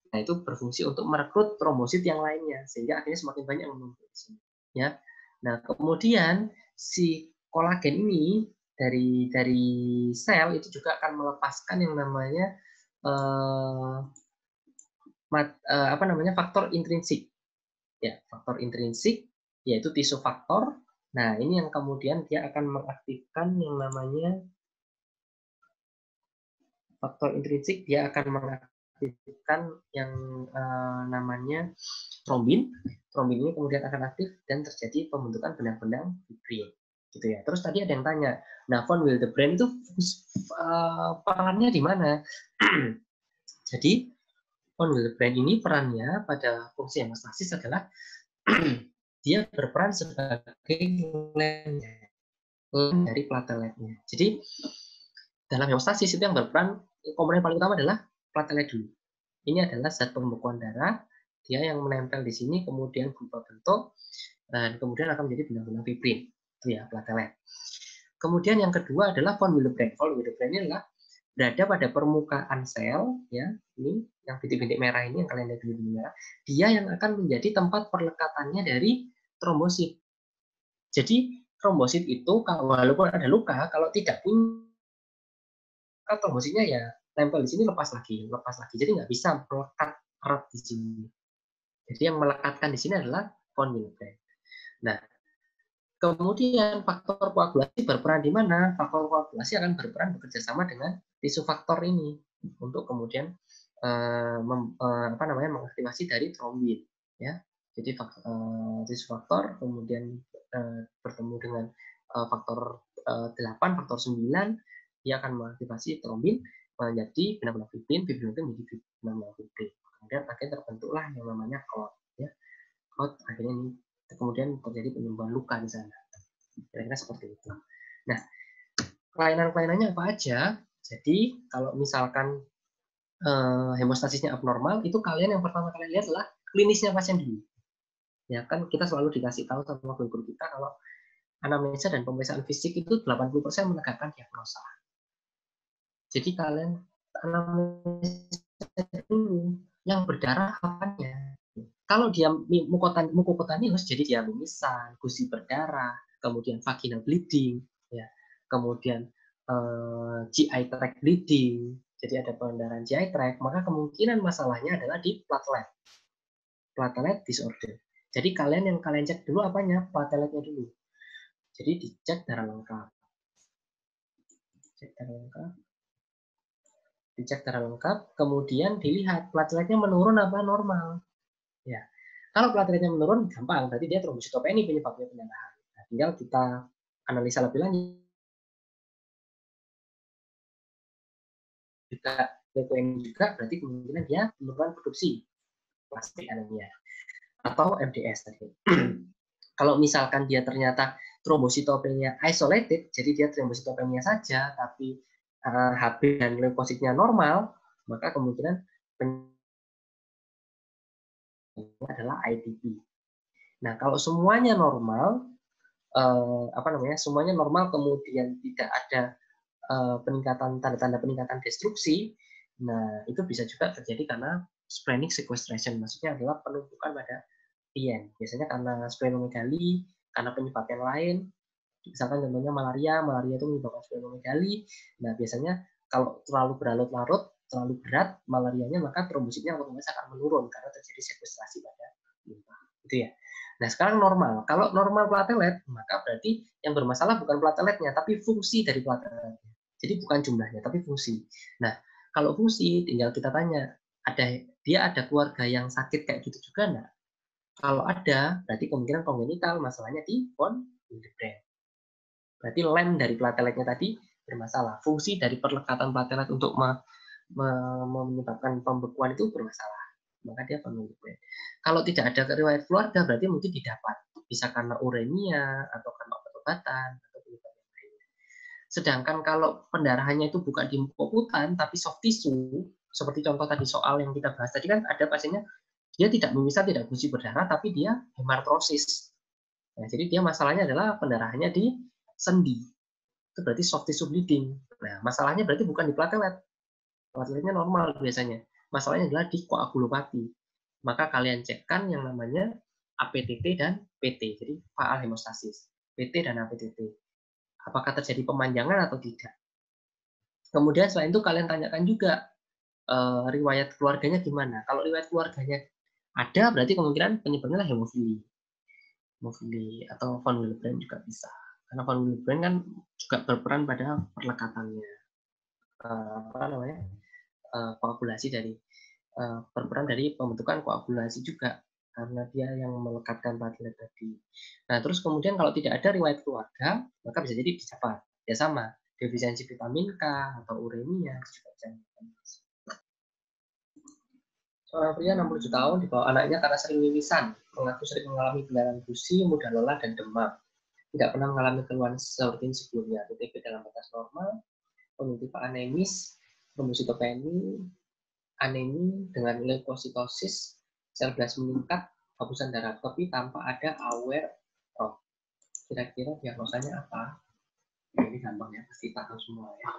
Nah, itu berfungsi untuk merekrut trombosit yang lainnya sehingga akhirnya semakin banyak menumpuk di sini. Ya. Nah, kemudian si kolagen ini dari sel itu juga akan melepaskan yang namanya apa namanya faktor intrinsik. Ya, faktor intrinsik yaitu tisu faktor. Nah, ini yang kemudian dia akan mengaktifkan yang namanya faktor intrinsik, dia akan mengaktifkan yang namanya trombin. Trombin ini kemudian akan aktif dan terjadi pembentukan benang-benang fibrin. Gitu ya. Terus tadi ada yang tanya, nah von Willebrand itu perannya di mana? Jadi von Willebrand ini perannya pada fungsi hemostasis adalah dia berperan sebagai lem dari plateletnya. Jadi dalam hemostasis itu yang berperan komponen paling utama adalah platelet dulu. Ini adalah zat pembekuan darah, dia yang menempel di sini kemudian berubah bentuk dan kemudian akan menjadi benang-benang fibrin. Itu ya platelet. Kemudian yang kedua adalah von Willebrand. Von Willebrand ini adalah berada pada permukaan sel, ya ini yang bintik-bintik merah ini yang kalian lihat bintik merah, dia yang akan menjadi tempat perlekatannya dari trombosit. Jadi trombosit itu walaupun ada luka, kalau tidak punya trombositnya ya tempel di sini lepas lagi. Jadi nggak bisa melekat erat di sini. Jadi yang melekatkan di sini adalah von Willebrand. Nah, kemudian faktor koagulasi berperan di mana? Faktor koagulasi akan berperan bekerja sama dengan tisu faktor ini untuk kemudian apa namanya mengaktifasi dari trombin, ya. Jadi tisu faktor kemudian bertemu dengan faktor 8, faktor 9 dia akan mengaktifasi trombin menjadi benang-benang fibrin, fibrin itu menjadi benang-benang fibrin. Kemudian akhirnya terbentuklah yang namanya clot, ya. Clot akhirnya ini kemudian terjadi penyembuhan luka di sana. Kira-kira seperti itu. Nah, kelainan-kelainannya apa aja? Jadi kalau misalkan hemostasisnya abnormal, itu kalian yang pertama kali lihat adalah klinisnya pasien dulu. Ya kan kita selalu dikasih tahu sama guru kita kalau anamnesa dan pemeriksaan fisik itu 80% menegakkan diagnosa. Jadi kalian anamnesa dulu yang berdarah apanya. Kalau dia mukokutanius, jadi dia mimisan, gusi berdarah, kemudian vaginal bleeding, ya, kemudian GI tract bleeding, jadi ada pendarahan GI tract, maka kemungkinan masalahnya adalah di platelet disorder. Jadi kalian cek dulu apanya, plateletnya dulu. Jadi dicek darah lengkap. Dicek darah lengkap, kemudian dilihat plateletnya menurun apa normal. Ya, kalau plateletnya menurun gampang, berarti dia trombositopeni penyebabnya pendarahan. Nah, tinggal kita analisa lebih lanjut. Jika leukoemi juga, berarti kemungkinan dia penurunan produksi plastik anemia atau MDS tadi. Kalau misalkan dia ternyata trombositopenia isolated, jadi dia trombositopenia saja, tapi HB dan leukositnya normal, maka kemungkinan adalah ITP. Nah, kalau semuanya normal, semuanya normal, kemudian tidak ada peningkatan tanda-tanda peningkatan destruksi, nah itu bisa juga terjadi karena splenic sequestration, maksudnya adalah penumpukan pada PN. Biasanya karena splenomegali, karena penyebab yang lain, misalkan contohnya malaria itu menyebabkan splenomegali. Nah, biasanya kalau terlalu berlarut-larut, terlalu berat malarianya, maka trombositnya otomatis akan menurun karena terjadi sekuestrasi pada limpa. Gitu ya. Nah, sekarang normal. Kalau normal platelet, maka berarti yang bermasalah bukan plateletnya, tapi fungsi dari plateletnya. Jadi bukan jumlahnya, tapi fungsi. Nah, kalau fungsi, tinggal kita tanya, dia ada keluarga yang sakit kayak gitu juga enggak? Kalau ada, berarti kemungkinan kongenital, masalahnya di von Willebrand. Berarti lem dari plateletnya tadi bermasalah. Fungsi dari perlekatan platelet untuk menyebabkan pembekuan itu bermasalah. Maka dia von Willebrand. Kalau tidak ada riwayat keluarga, berarti mungkin didapat. Bisa karena uremia, atau karena obat-obatan, atau penyebab yang lainnya. Sedangkan kalau pendarahannya itu bukan di mukoputan, tapi soft tissue, seperti contoh tadi soal yang kita bahas tadi kan ada pasiennya dia tidak mimisan, tidak gusi berdarah, tapi dia hemartrosis. Nah, jadi dia masalahnya adalah pendarahannya di sendi. Itu berarti soft tissue bleeding. Nah, masalahnya berarti bukan di platelet. Plateletnya normal biasanya. Masalahnya adalah di koagulopati. Maka kalian cekkan yang namanya APTT dan PT. Jadi faal hemostasis. PT dan APTT. Apakah terjadi pemanjangan atau tidak? Kemudian selain itu kalian tanyakan juga riwayat keluarganya gimana. Kalau riwayat keluarganya ada, berarti kemungkinan penyebabnya adalah hemofili atau von Willebrand juga bisa. Karena von Willebrand kan juga berperan pada perlekatannya, koagulasi dari berperan dari pembentukan koagulasi juga karena dia yang melekatkan platelet tadi. Nah, terus kemudian kalau tidak ada riwayat keluarga, maka bisa jadi didapat. Ya sama, defisiensi vitamin K atau uremia juga bisa. Seorang pria 60 tahun dibawa anaknya karena sering mimisan, mengaku sering mengalami pendarahan gusi, mudah lelah, dan demam. Tidak pernah mengalami keluhan seperti ini sebelumnya. TTP dalam batas normal, penyuntikan anemis, trombositopeni, anemi dengan leukositosis, sel belas meningkat, hapusan darah topi tanpa ada aware of. Kira-kira diagnosanya apa? Ini gampang ya, pasti tahu semua ya.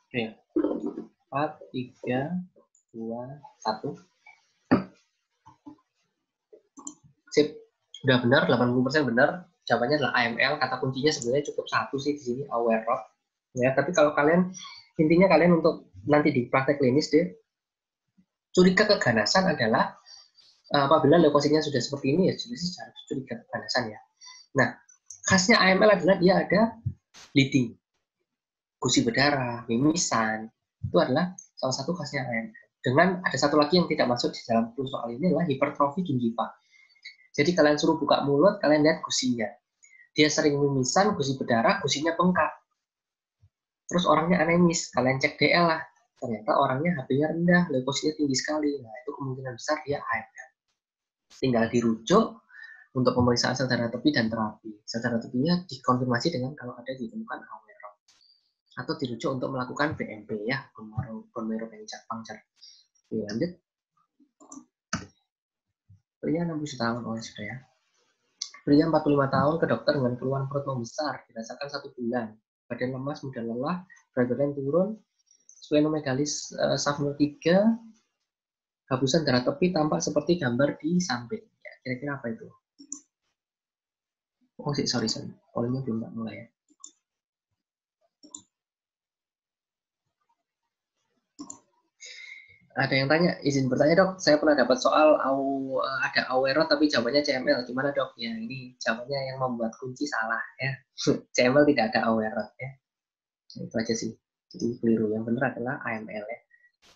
Oke. 4, 3, 2, 1. Sip. Sudah benar, 80% benar. Jawabannya adalah AML. Kata kuncinya sebenarnya cukup satu sih di sini, aware of. Ya, tapi kalau kalian, intinya kalian untuk nanti di praktek klinis deh, curiga keganasan adalah apabila leukositnya sudah seperti ini, ya jelas curiga keganasan ya. Nah, khasnya AML adalah dia ada bleeding, gusi berdarah, mimisan, itu adalah salah satu khasnya AML. Dengan ada satu lagi yang tidak masuk di dalam soal ini adalah hipertrofi gingiva. Jadi kalian suruh buka mulut, kalian lihat gusinya. Dia sering mimisan, gusi berdarah, gusinya bengkak. Terus orangnya anemis, kalian cek DL lah. Ternyata orangnya HB-nya rendah, leukositnya tinggi sekali. Nah, itu kemungkinan besar dia AML. Tinggal dirujuk untuk pemeriksaan sel darah tepi dan terapi. Sel darah tepinya dikonfirmasi dengan kalau ada ditemukan AML. Atau dirujuk untuk melakukan BMP ya, bone marrow puncture. Oke, lanjut. Pria 60 tahun, oh sudah ya. Pria 45 tahun ke dokter dengan keluhan perut membesar, dirasakan 1 bulan. Badan lemas, mudah lelah, berat badan turun, splenomegalis submural 3, habusan darah tepi tampak seperti gambar di samping. Ya, kira-kira apa itu? Oh, sorry. Pollingnya belum tak mulai ya. Ada yang tanya, izin bertanya dok, saya pernah dapat soal ada AUEROT tapi jawabannya CML, gimana dok? Ya ini jawabannya yang membuat kunci salah ya. CML tidak ada AUEROT ya. Itu aja sih. Jadi keliru. Yang benar adalah AML ya.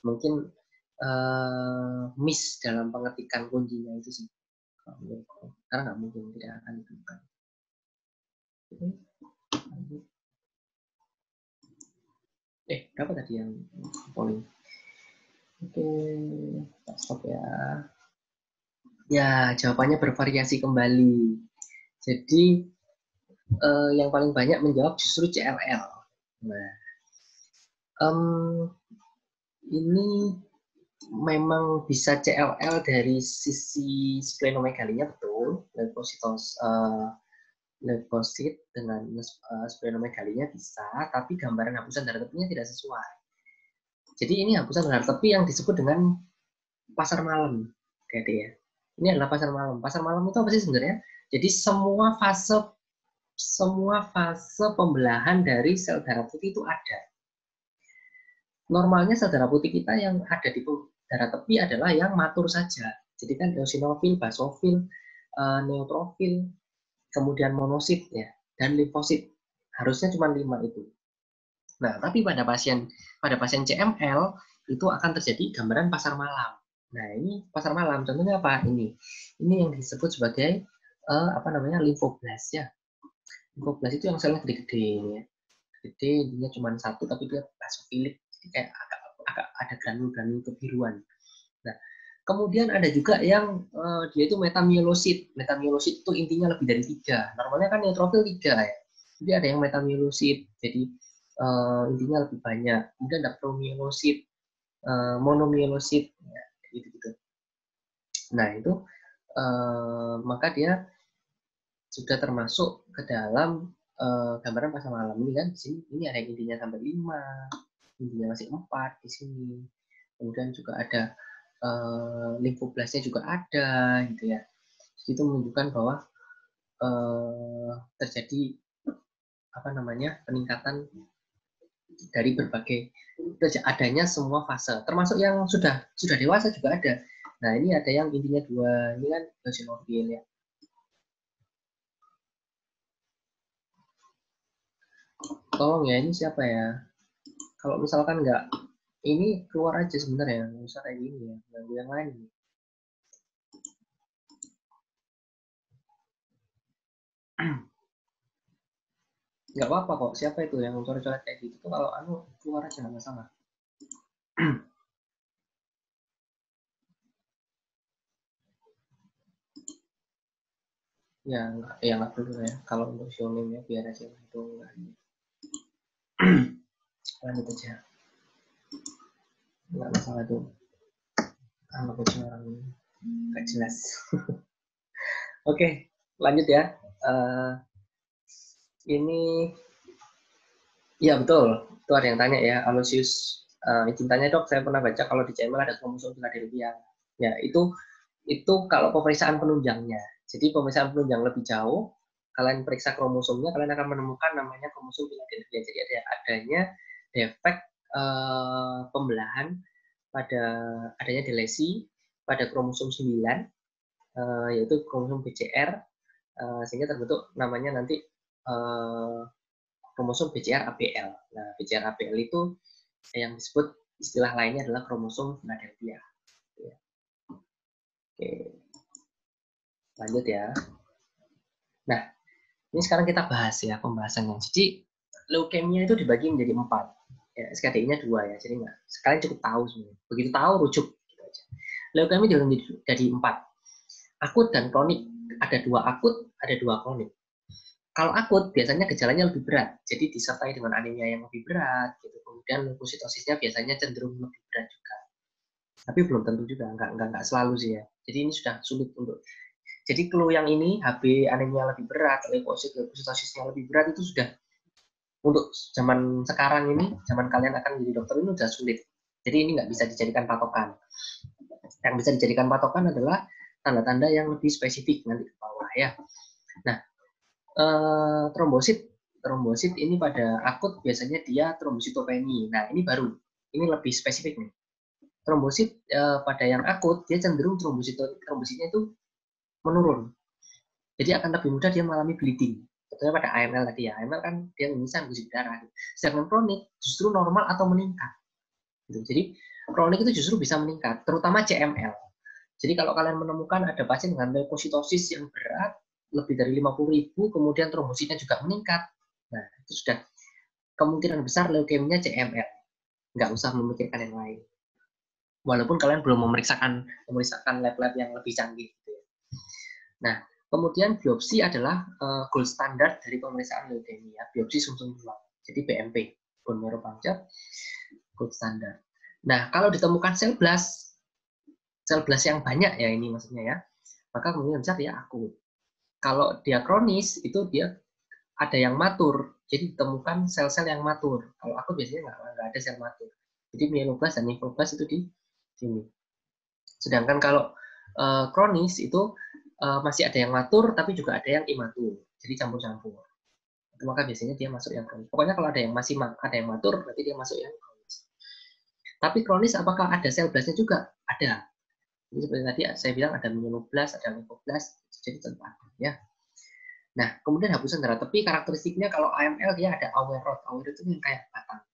Mungkin miss dalam pengetikan kuncinya itu sih. Karena nggak mungkin tidak akan ditemukan. Berapa tadi yang polling? Oke, stop ya. Ya, jawabannya bervariasi kembali. Jadi yang paling banyak menjawab justru CLL. Nah, ini memang bisa CLL dari sisi splenomegalia betul, leukosit dengan splenomegalia bisa, tapi gambaran hapusan darah tepinya tidak sesuai. Jadi ini hapusan darah tepi yang disebut dengan pasar malam, jadi ya. Ini adalah pasar malam. Pasar malam itu apa sih sebenarnya? Jadi semua fase pembelahan dari sel darah putih itu ada. Normalnya sel darah putih kita yang ada di darah tepi adalah yang matur saja. Jadi kan eosinofil, basofil, neutrofil, kemudian monosit ya, dan limfosit. Harusnya cuma 5 itu. Nah, tapi pada pasien CML itu akan terjadi gambaran pasar malam. Nah, ini pasar malam. Contohnya apa? Ini yang disebut sebagai limfoblas ya. Limfoblas itu yang selnya gede-gede ya. Gede, intinya cuma satu tapi dia basofilik. Jadi kayak agak ada granul-granul kebiruan. Nah, kemudian ada juga yang dia itu metamyelosit. Metamyelosit itu intinya lebih dari 3. Normalnya kan neutrofil 3 ya. Jadi ada yang metamyelosit. Jadi intinya lebih banyak. Kemudian ada promyelosit, monomyelosit, ya, gitu-gitu. Nah, itu maka dia sudah termasuk ke dalam gambaran pasar malam ini kan. Di sini ini ada yang intinya sampai 5, intinya masih 4 di sini. Kemudian juga ada limfoblasnya juga ada gitu ya. Jadi itu menunjukkan bahwa terjadi peningkatan dari berbagai adanya semua fase, termasuk yang sudah dewasa juga ada. Nah, ini ada yang intinya 2, ini kan eosinofil ya. Tolong ya, ini siapa ya? Kalau misalkan nggak, ini keluar aja sebenarnya, nggak usah kayak gini ya, ganggu yang lain. Nggak apa-apa kok, siapa itu yang coret-coret kayak gitu, kalau keluar aja nggak masalah. Ya nggak perlu ya, kalau untuk show name ya biar aja itu lanjut aja, nggak masalah tuh, anggap aja orang nggak jelas. Oke, lanjut ya. Ini ya betul, itu ada yang tanya ya, Aloysius izin tanya dok, saya pernah baca kalau di CML ada kromosom Philadelphia. Ya itu kalau pemeriksaan penunjangnya. Jadi pemeriksaan penunjang lebih jauh, kalian periksa kromosomnya, kalian akan menemukan namanya kromosom Philadelphia. Jadi adanya defek pembelahan pada adanya delesi pada kromosom 9, yaitu kromosom BCR, sehingga terbentuk namanya nanti kromosom BCR ABL. Nah, BCR ABL itu yang disebut istilah lainnya adalah kromosom Philadelphia. Oke, lanjut ya. Nah, ini sekarang kita bahas ya pembahasannya. Jadi leukemia itu dibagi menjadi 4. Ya, SKDI-nya 2 ya. Jadi nggak, sekalian cukup tahu sebenarnya. Begitu tahu rujuk gitu aja. Leukemia dibagi jadi 4. Akut dan kronik. Ada 2 akut, ada 2 kronik. Kalau akut biasanya gejalanya lebih berat. Jadi disertai dengan anemia yang lebih berat gitu. Kemudian leukositosisnya biasanya cenderung lebih berat juga. Tapi belum tentu juga, enggak selalu sih ya. Jadi ini sudah sulit untuk. Jadi clue yang ini HB anemia lebih berat, leukositosisnya lebih berat itu sudah untuk zaman sekarang ini, zaman kalian akan menjadi dokter ini sudah sulit. Jadi ini nggak bisa dijadikan patokan. Yang bisa dijadikan patokan adalah tanda-tanda yang lebih spesifik nanti ke bawah ya. Nah, trombosit ini pada akut biasanya dia trombositopeni. Nah, ini baru. Ini lebih spesifik nih. Trombosit pada yang akut dia cenderung trombositnya itu menurun. Jadi akan lebih mudah dia mengalami bleeding. Contohnya pada AML tadi ya. AML kan dia memisah gusi darah. Sedangkan kronik justru normal atau meningkat. Jadi kronik itu justru bisa meningkat, terutama CML. Jadi kalau kalian menemukan ada pasien dengan leukositosis yang berat, lebih dari 50.000, kemudian trombositnya juga meningkat. Nah, itu sudah kemungkinan besar leukemia CML. Nggak usah memikirkan yang lain. Walaupun kalian belum memeriksakan lab-lab yang lebih canggih. Nah, kemudian biopsi adalah gold standar dari pemeriksaan leukemia, biopsi sumsum tulang. Jadi BMP, bone marrow puncture, gold standar. Nah, kalau ditemukan sel blast yang banyak ya ini maksudnya ya, maka kemungkinan besar dia akut. Kalau dia kronis, itu dia ada yang matur, jadi ditemukan sel-sel yang matur. Kalau akut biasanya nggak ada sel matur. Jadi mieloblast dan nymphoblas itu di sini. Sedangkan kalau kronis itu masih ada yang matur, tapi juga ada yang imatur. Jadi campur-campur. Maka biasanya dia masuk yang kronis. Pokoknya kalau ada yang masih ada yang matur, berarti dia masuk yang kronis. Tapi kronis apakah ada sel blastnya juga? Ada. Jadi seperti tadi saya bilang ada mieloblast, ada lymphoblas, jadi tentu ada ya. Nah, kemudian hapusan darah tepi karakteristiknya kalau AML dia ada aware rod. Aware itu yang kayak batang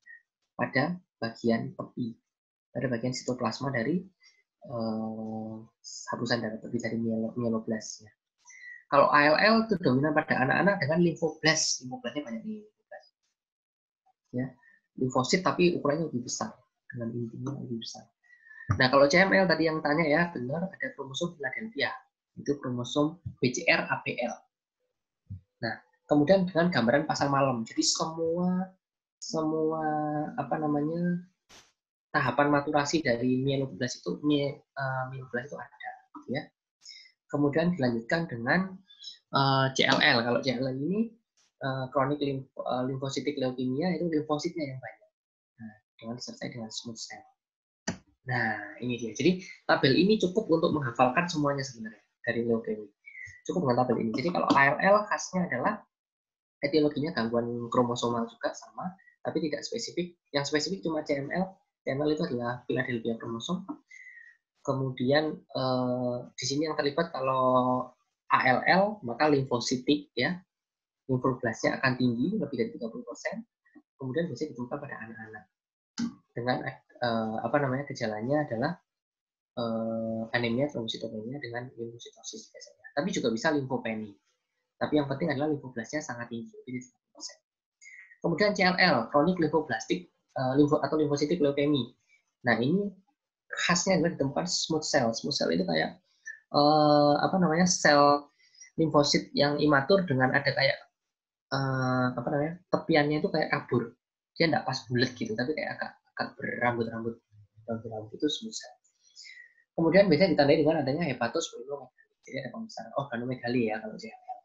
pada bagian tepi, pada bagian sitoplasma dari hapusan darah tepi dari mieloblastnya. Kalau ALL itu dominan pada anak-anak dengan limfoblast. Limfoblasnya banyak di limfoblast. Ya, limfosit tapi ukurannya lebih besar, dengan intinya lebih besar. Nah, kalau CML tadi yang tanya ya, benar ada kromosom Philadelphia. Itu kromosom BCR ABL. Nah, kemudian dengan gambaran pasar malam. Jadi semua apa namanya tahapan maturasi dari mieloblast itu ada, ya. Kemudian dilanjutkan dengan CLL. Kalau CLL ini chronic lymphocytic leukemia itu limfositnya yang banyak. Nah, dengan disertai dengan smooth cell. Nah, ini dia. Jadi tabel ini cukup untuk menghafalkan semuanya sebenarnya dari leukemia. Cukup dengan tabel ini. Jadi kalau ALL khasnya adalah etiologinya gangguan kromosomal juga sama, tapi tidak spesifik. Yang spesifik cuma CML. CML itu adalah Philadelphia kromosom. Kemudian di sini yang terlibat kalau ALL maka limfositik ya, limfoblastnya akan tinggi lebih dari 30%. Kemudian biasanya ditemukan pada anak-anak dengan apa namanya gejalanya adalah anemia, trombositopenia dengan limfositosis biasanya. Tapi juga bisa limfopeni. Tapi yang penting adalah limfoblastnya sangat tinggi, lebih dari 30%. Kemudian CLL, kronik limfoblastik atau limfositik leukemi. Nah, ini khasnya adalah ditemukan smooth cell. Smooth cell itu kayak apa namanya sel limfosit yang imatur dengan ada kayak apa namanya tepiannya itu kayak kabur. Dia tidak pas bulat gitu, tapi kayak agak berambut-rambut itu smooth cell. Kemudian biasanya ditandai dengan adanya hepatosplenomegaly. Jadi ada pembesaran organomegali ya kalau CLL.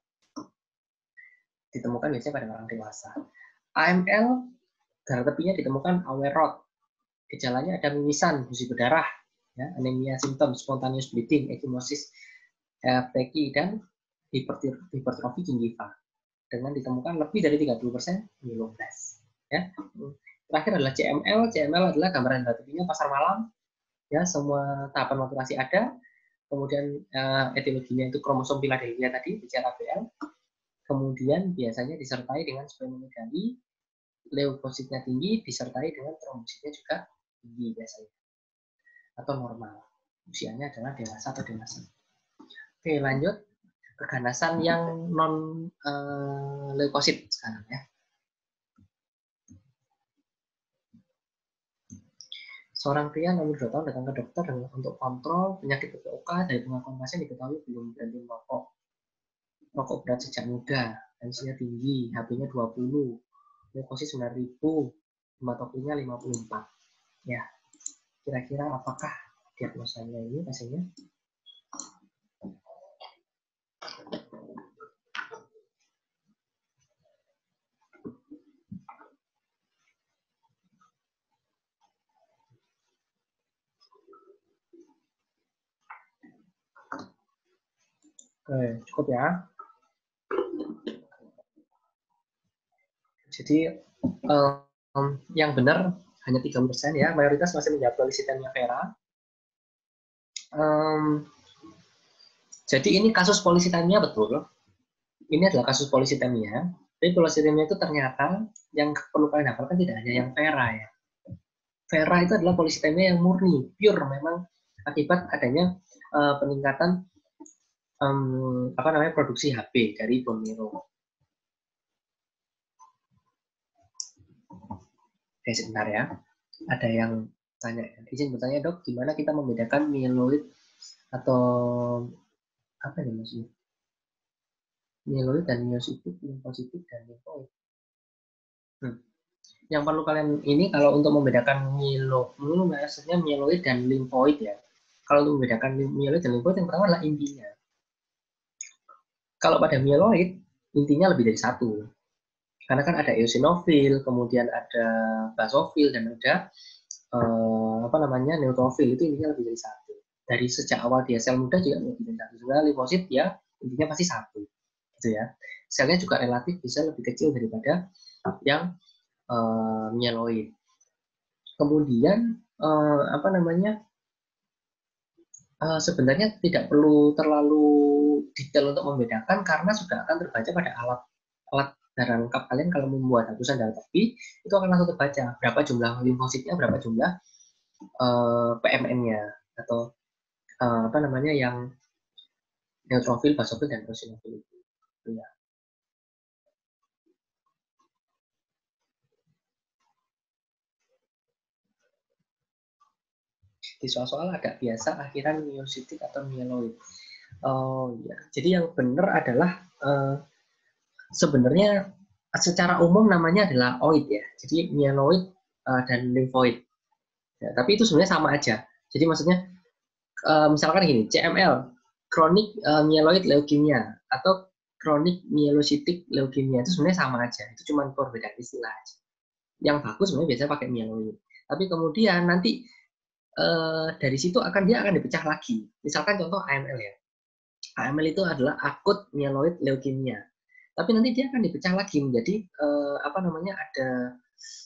Ditemukan biasanya pada orang dewasa. AML darah tepinya ditemukan aware rod. Gejalanya ada mimisan, gusi berdarah, ya, anemia simptom, spontaneous bleeding, ekimosis, FTQ, dan hipertrofi gingiva. Dengan ditemukan lebih dari 30% mieloblast. Ya. Terakhir adalah CML. CML adalah gambaran darah tepinya pasar malam. Ya, semua tahapan maturasi ada. Kemudian etiologinya itu kromosom Philadelphia tadi, BCR-ABL. Kemudian biasanya disertai dengan splenomegaly, leukositnya tinggi, disertai dengan trombositnya juga tinggi biasanya, atau normal. Usianya adalah dewasa atau dewasa. Oke, lanjut. Keganasan yang non leukosit sekarang ya. Seorang pria nomor 2 tahun datang ke dokter untuk kontrol penyakit PPOK. Dari pengakuan pasien diketahui belum berhenti merokok. Rokok berat sejak muda, tensinya tinggi, HB-nya 20, leukosit 9.000, hematokripnya 54. Ya, kira-kira apakah diagnosanya ini pasiennya? Oke, cukup ya. Jadi yang benar hanya 3% ya, mayoritas masih menjawab polycythemia vera. Jadi ini kasus polycythemia betul. Ini adalah kasus polycythemia. Tapi polycythemia itu ternyata yang perlu kalian hafalkan tidak hanya yang vera ya. Vera itu adalah polycythemia yang murni, pure memang akibat adanya peningkatan produksi HB dari bone marrow. Oke, sebentar ya. Ada yang tanya, izin bertanya dok, gimana kita membedakan myeloid atau apa nih maksudnya? Myeloid dan myositik, limfositik dan limfoid. Yang perlu kalian ini kalau untuk membedakan maksudnya myeloid dan limfoid ya. Kalau untuk membedakan myeloid dan limfoid yang pertama adalah intinya. Kalau pada myeloid intinya lebih dari satu. Karena kan ada eosinofil, kemudian ada basofil dan ada neutrofil, itu intinya lebih dari satu. Dari sejak awal dia sel muda juga lebih dari satu. Sebenarnya limfosit ya intinya pasti satu, gitu ya. Selnya juga relatif bisa lebih kecil daripada yang myeloid. Kemudian sebenarnya tidak perlu terlalu detail untuk membedakan karena sudah akan terbaca pada alat darah lengkap kalian kalau membuat hapusan darah tepi, itu akan langsung terbaca berapa jumlah limfositnya, berapa jumlah PMN-nya atau yang neutrofil, basofil dan eosinofil itu. Ya. Di soal-soal agak biasa akhiran myositik atau myeloid. Oh ya, jadi yang benar adalah sebenarnya secara umum namanya adalah oid ya. Jadi myeloid dan limfoid. Ya, tapi itu sebenarnya sama aja. Jadi maksudnya misalkan gini, CML, chronic myeloid leukemia atau chronic myelocytic leukemia itu sebenarnya sama aja. Itu cuma perbedaan istilah aja. Yang bagus sebenarnya biasanya pakai myeloid. Tapi kemudian nanti dari situ dia akan dipecah lagi. Misalkan contoh AML ya. AML itu adalah akut myeloid leukemia. Tapi nanti dia akan dipecah lagi menjadi ada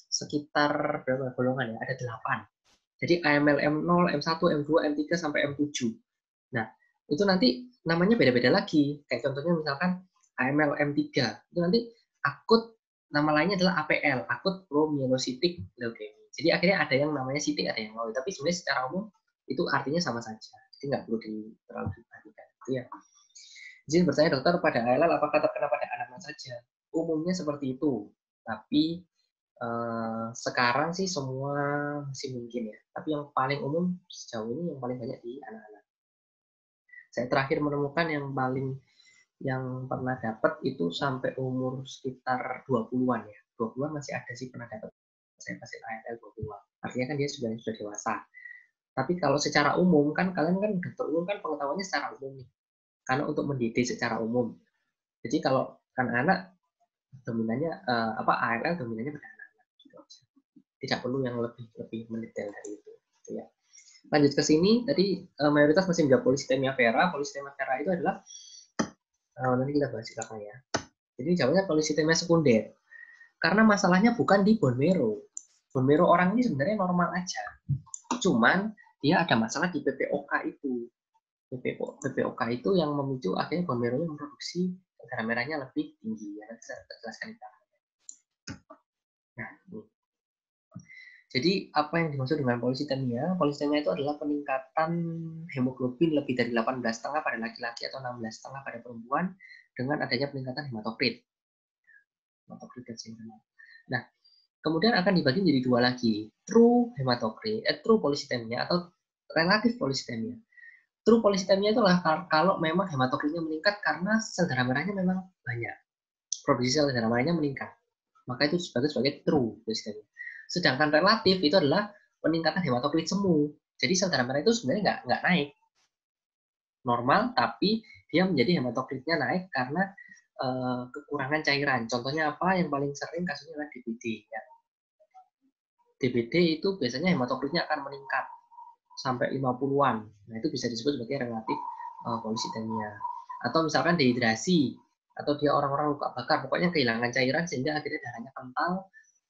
sekitar berapa golongan ya? Ada 8. Jadi AML M0, M1, M2, M3 sampai M7. Nah, itu nanti namanya beda-beda lagi. Kayak contohnya misalkan AML M3. Itu nanti akut, nama lainnya adalah APL, akut promyelocytic leukemia. Jadi akhirnya ada yang namanya sitik, ada yang myeloid. Tapi sebenarnya secara umum itu artinya sama saja. Jadi nggak perlu terlalu diperhatikan. Ya. Jadi bertanya dokter, pada ALL apakah terkena pada anak-anak saja? Umumnya seperti itu. Tapi sekarang sih semua masih mungkin ya. Tapi yang paling umum sejauh ini yang paling banyak di anak-anak. Saya terakhir menemukan yang pernah dapat itu sampai umur sekitar 20-an ya. 20-an masih ada sih pernah dapat saya pasien ALL 20-an. Artinya kan dia sudah dewasa. Tapi kalau secara umum kan kalian kan dokter umum kan pengetahuannya secara umum nih. Karena untuk mendidik secara umum. Jadi kalau anak-anak dominannya ALL dominannya pada anak-anak gitu. Tidak perlu yang lebih mendetail dari itu gitu ya. Lanjut ke sini tadi mayoritas masih menjawab polycythemia vera. Polycythemia vera itu adalah nanti kita bahas di belakang ya. Jadi jawabnya polycythemia sekunder. Karena masalahnya bukan di bone marrow. Bone marrow orang ini sebenarnya normal aja. Cuman dia ada masalah di PPOK itu. PPOK itu yang memicu akhirnya bone marrow-nya memproduksi darah merahnya lebih tinggi. Ya, nanti saya jelaskan itu. Nah, ini. Jadi apa yang dimaksud dengan polisitemia? Polisitemia itu adalah peningkatan hemoglobin lebih dari 18,5 pada laki-laki atau 16,5 pada perempuan dengan adanya peningkatan hematokrit. Hematokrit dan sindrom. Nah, kemudian akan dibagi menjadi dua lagi, true hematokrit, true polisitemia atau relatif polisitemia. True polisitemia itulah kalau memang hematokritnya meningkat karena sel darah merahnya memang banyak. Produksi sel darah merahnya meningkat. Maka itu sebagai true polisitemia. Sedangkan relatif itu adalah peningkatan hematokrit semu. Jadi sel darah merah itu sebenarnya nggak naik. Normal, tapi dia menjadi hematokritnya naik karena kekurangan cairan. Contohnya apa? Yang paling sering kasusnya adalah DBD. Ya. DBD itu biasanya hematokritnya akan meningkat sampai 50-an. Nah, itu bisa disebut sebagai relatif polisitemia. Atau misalkan dehidrasi, atau dia orang-orang luka bakar, pokoknya kehilangan cairan sehingga akhirnya darahnya kental,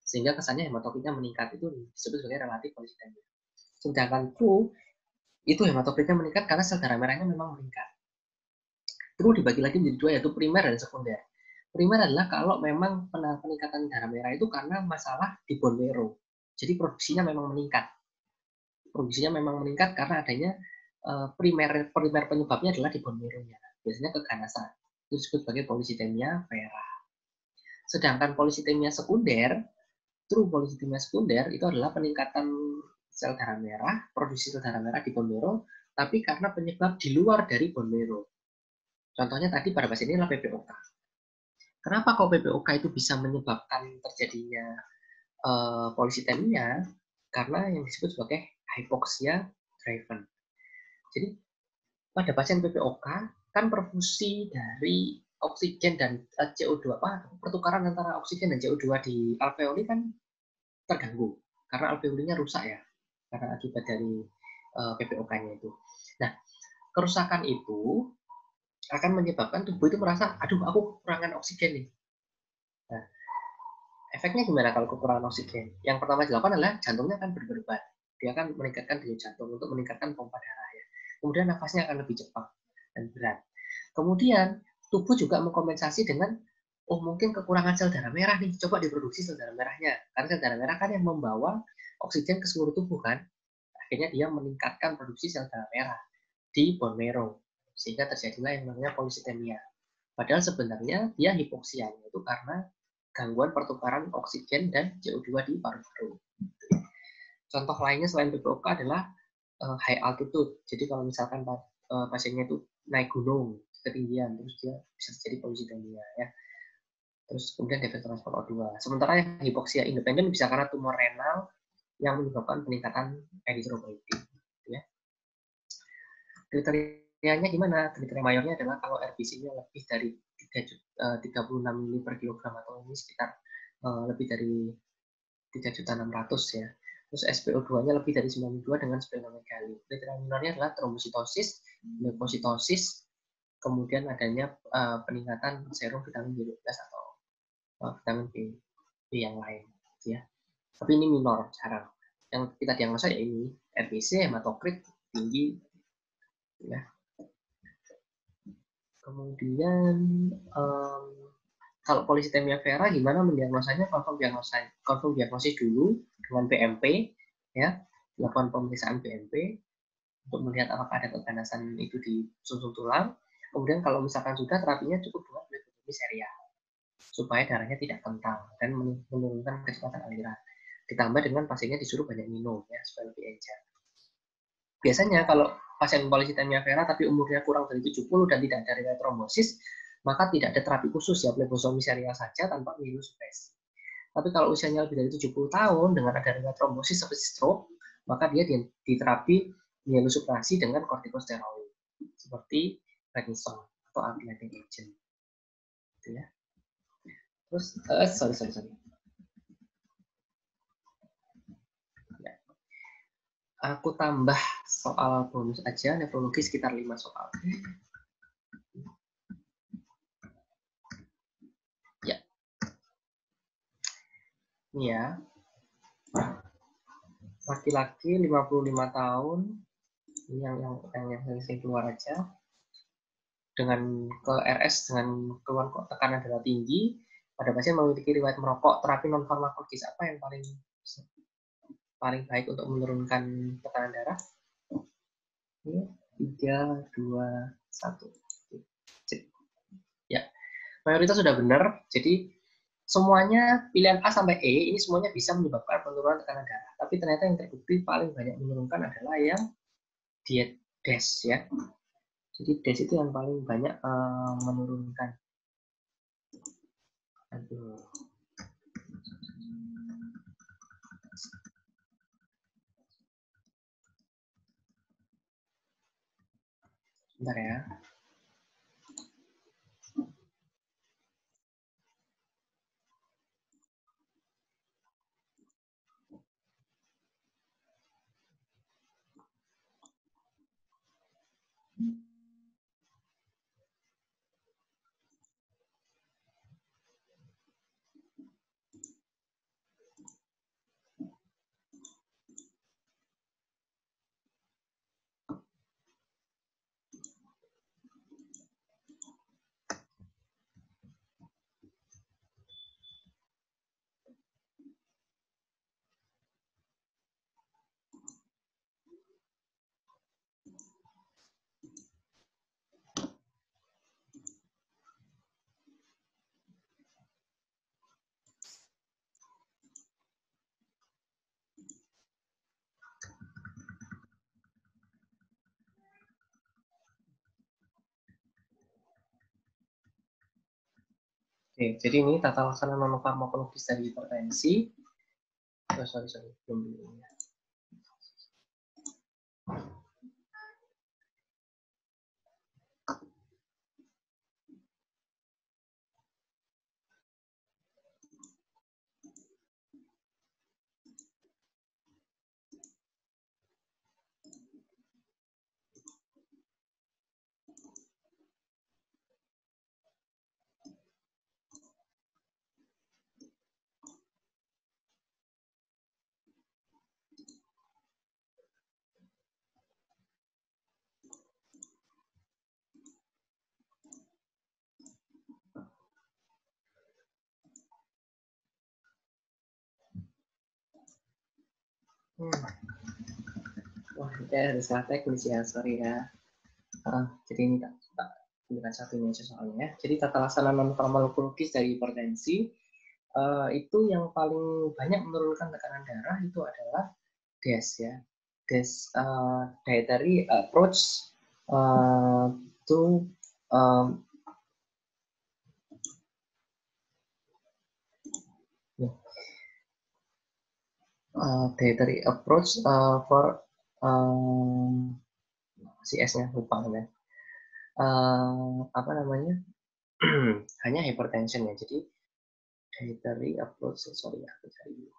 sehingga kesannya hematokritnya meningkat, itu disebut sebagai relatif polisitemia. Sedangkan true, itu hematokritnya meningkat karena sel darah merahnya memang meningkat. True dibagi lagi menjadi dua, yaitu primer dan sekunder. Primer adalah kalau memang peningkatan darah merah itu karena masalah di bone marrow. Jadi produksinya memang meningkat. Produksinya memang meningkat karena adanya primer penyebabnya adalah di bone marrow-nya. Biasanya keganasan. Itu disebut sebagai polisitemia vera. Sedangkan polisitemia sekunder, true polisitemia sekunder itu adalah peningkatan sel darah merah, produksi sel darah merah di bone marrow, tapi karena penyebab di luar dari bone marrow. Contohnya tadi pada pasien ini adalah PPOK. Kenapa kok PPOK itu bisa menyebabkan terjadinya polisitemia? Karena yang disebut sebagai hypoxia driven. Jadi pada pasien PPOK kan perfusi dari oksigen dan CO2 pertukaran antara oksigen dan CO2 di alveoli kan terganggu karena alveolinya rusak ya karena akibat dari PPOK-nya itu. Nah, kerusakan itu akan menyebabkan tubuh itu merasa, aduh aku kekurangan oksigen nih. Nah, efeknya gimana kalau kekurangan oksigen? Yang pertama dilakukan adalah jantungnya akan berdebar. Dia akan meningkatkan denyut jantung untuk meningkatkan pompa darah ya. Kemudian nafasnya akan lebih cepat dan berat. Kemudian tubuh juga mengkompensasi dengan mungkin kekurangan sel darah merah nih, coba diproduksi sel darah merahnya. Karena sel darah merah kan yang membawa oksigen ke seluruh tubuh kan. Akhirnya dia meningkatkan produksi sel darah merah di bone marrow sehingga terjadilah yang namanya polisitemia. Padahal sebenarnya dia hipoksia itu karena gangguan pertukaran oksigen dan CO2 di paru-paru. Contoh lainnya selain PPOK adalah high altitude. Jadi kalau misalkan pasiennya itu naik gunung ketinggian, terus dia bisa terjadi polisitemia ya. Terus kemudian defekt transport O2. Sementara yang hipoksia independen bisa karena tumor renal yang menyebabkan peningkatan eritropoietin. Ya. Kriterianya gimana? Kriteria mayornya adalah kalau RBC-nya lebih dari 36 mili per kilogram atau ini sekitar lebih dari 3.600.000 ya. Terus SpO2-nya lebih dari 92 dengan splenomegaly. Kriteria minornya adalah trombositosis, leukositosis, kemudian adanya peningkatan serum vitamin B12 atau vitamin B yang lain ya. Tapi ini minor jarang. Yang kita diagnosa ya ini RBC, hematokrit tinggi ya. Kemudian kalau polisitemia vera gimana mendiagnosanya? Confirm diagnosis dulu dengan BMP ya, dilakukan pemeriksaan BMP untuk melihat apakah ada keganasan itu di sumsum tulang. Kemudian kalau misalkan sudah, terapinya cukup dengan flebotomi serial supaya darahnya tidak kental dan menurunkan kecepatan aliran. Ditambah dengan pasiennya disuruh banyak minum ya supaya lebih encer. Biasanya kalau pasien polisitemia vera tapi umurnya kurang dari 70 dan tidak ada riwayat trombosis, maka tidak ada terapi khusus ya, flebotomi serial saja tanpa immunosupresi. Tapi kalau usianya lebih dari 70 tahun dengan ada riwayat trombosis seperti stroke, maka dia diterapi mielosuprasi dengan kortikosteroid seperti prednisone atau anti-aging agent. Gitu ya. Terus sorry. Ya. Aku tambah soal bonus aja, nefrologi sekitar 5 soal. Ya. Ini ya. Laki-laki 55 tahun, ini yang sering keluar aja. Dengan ke RS dengan keluhan tekanan darah tinggi pada pasien memiliki riwayat merokok, terapi non farmakologis apa yang paling paling baik untuk menurunkan tekanan darah? Ini 3, 2, 1. Ya, mayoritas sudah benar. Jadi semuanya pilihan A sampai E ini semuanya bisa menyebabkan penurunan tekanan darah. Tapi ternyata yang terbukti paling banyak menurunkan adalah yang diet DASH ya. Jadi DASH itu yang paling banyak menurunkan. Aduh. Bentar ya. Oke, jadi ini tata laksana non farmakologis dari hipertensi. Oh, sorry, belum. Wah, ini ada salah teknis ya, sorry ya. Jadi ini tak bukan satunya aja soalnya. Jadi tata laksana non farmakologis dari hipertensi itu yang paling banyak menurunkan tekanan darah itu adalah DASH ya. DASH dietary approach to dietary approach for si S-nya lupa ya. Apa namanya? Hanya hypertension ya. Jadi dietary approach, sorry ya, aku cari dulu.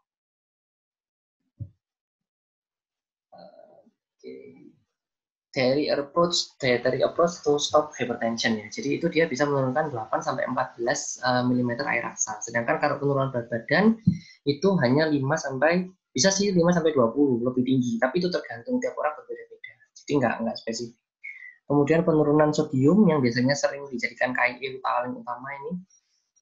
Dietary approach to stop hypertension ya. Jadi itu dia bisa menurunkan 8 sampai 14 mm air raksa. Sedangkan kalau penurunan berat badan itu hanya 5 sampai bisa sih 5 sampai 20 lebih tinggi, tapi itu tergantung tiap orang berbeda-beda. Jadi enggak spesifik. Kemudian penurunan sodium yang biasanya sering dijadikan KIE paling utama ini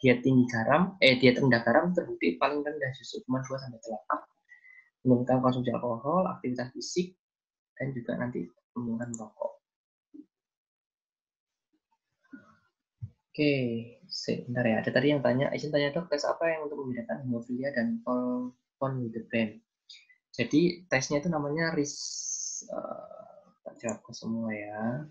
diet tinggi garam, diet rendah garam terbukti paling rendah justru cuma 2 sampai 8. Menurunkan konsumsi alkohol, aktivitas fisik, dan juga nanti menurunkan rokok. Oke, sebentar ya. Ada tadi yang tanya, izin tanya dok, tes apa yang untuk membedakan hemofilia dan von Willebrand? Jadi tesnya itu namanya tak jawab ke semua ya.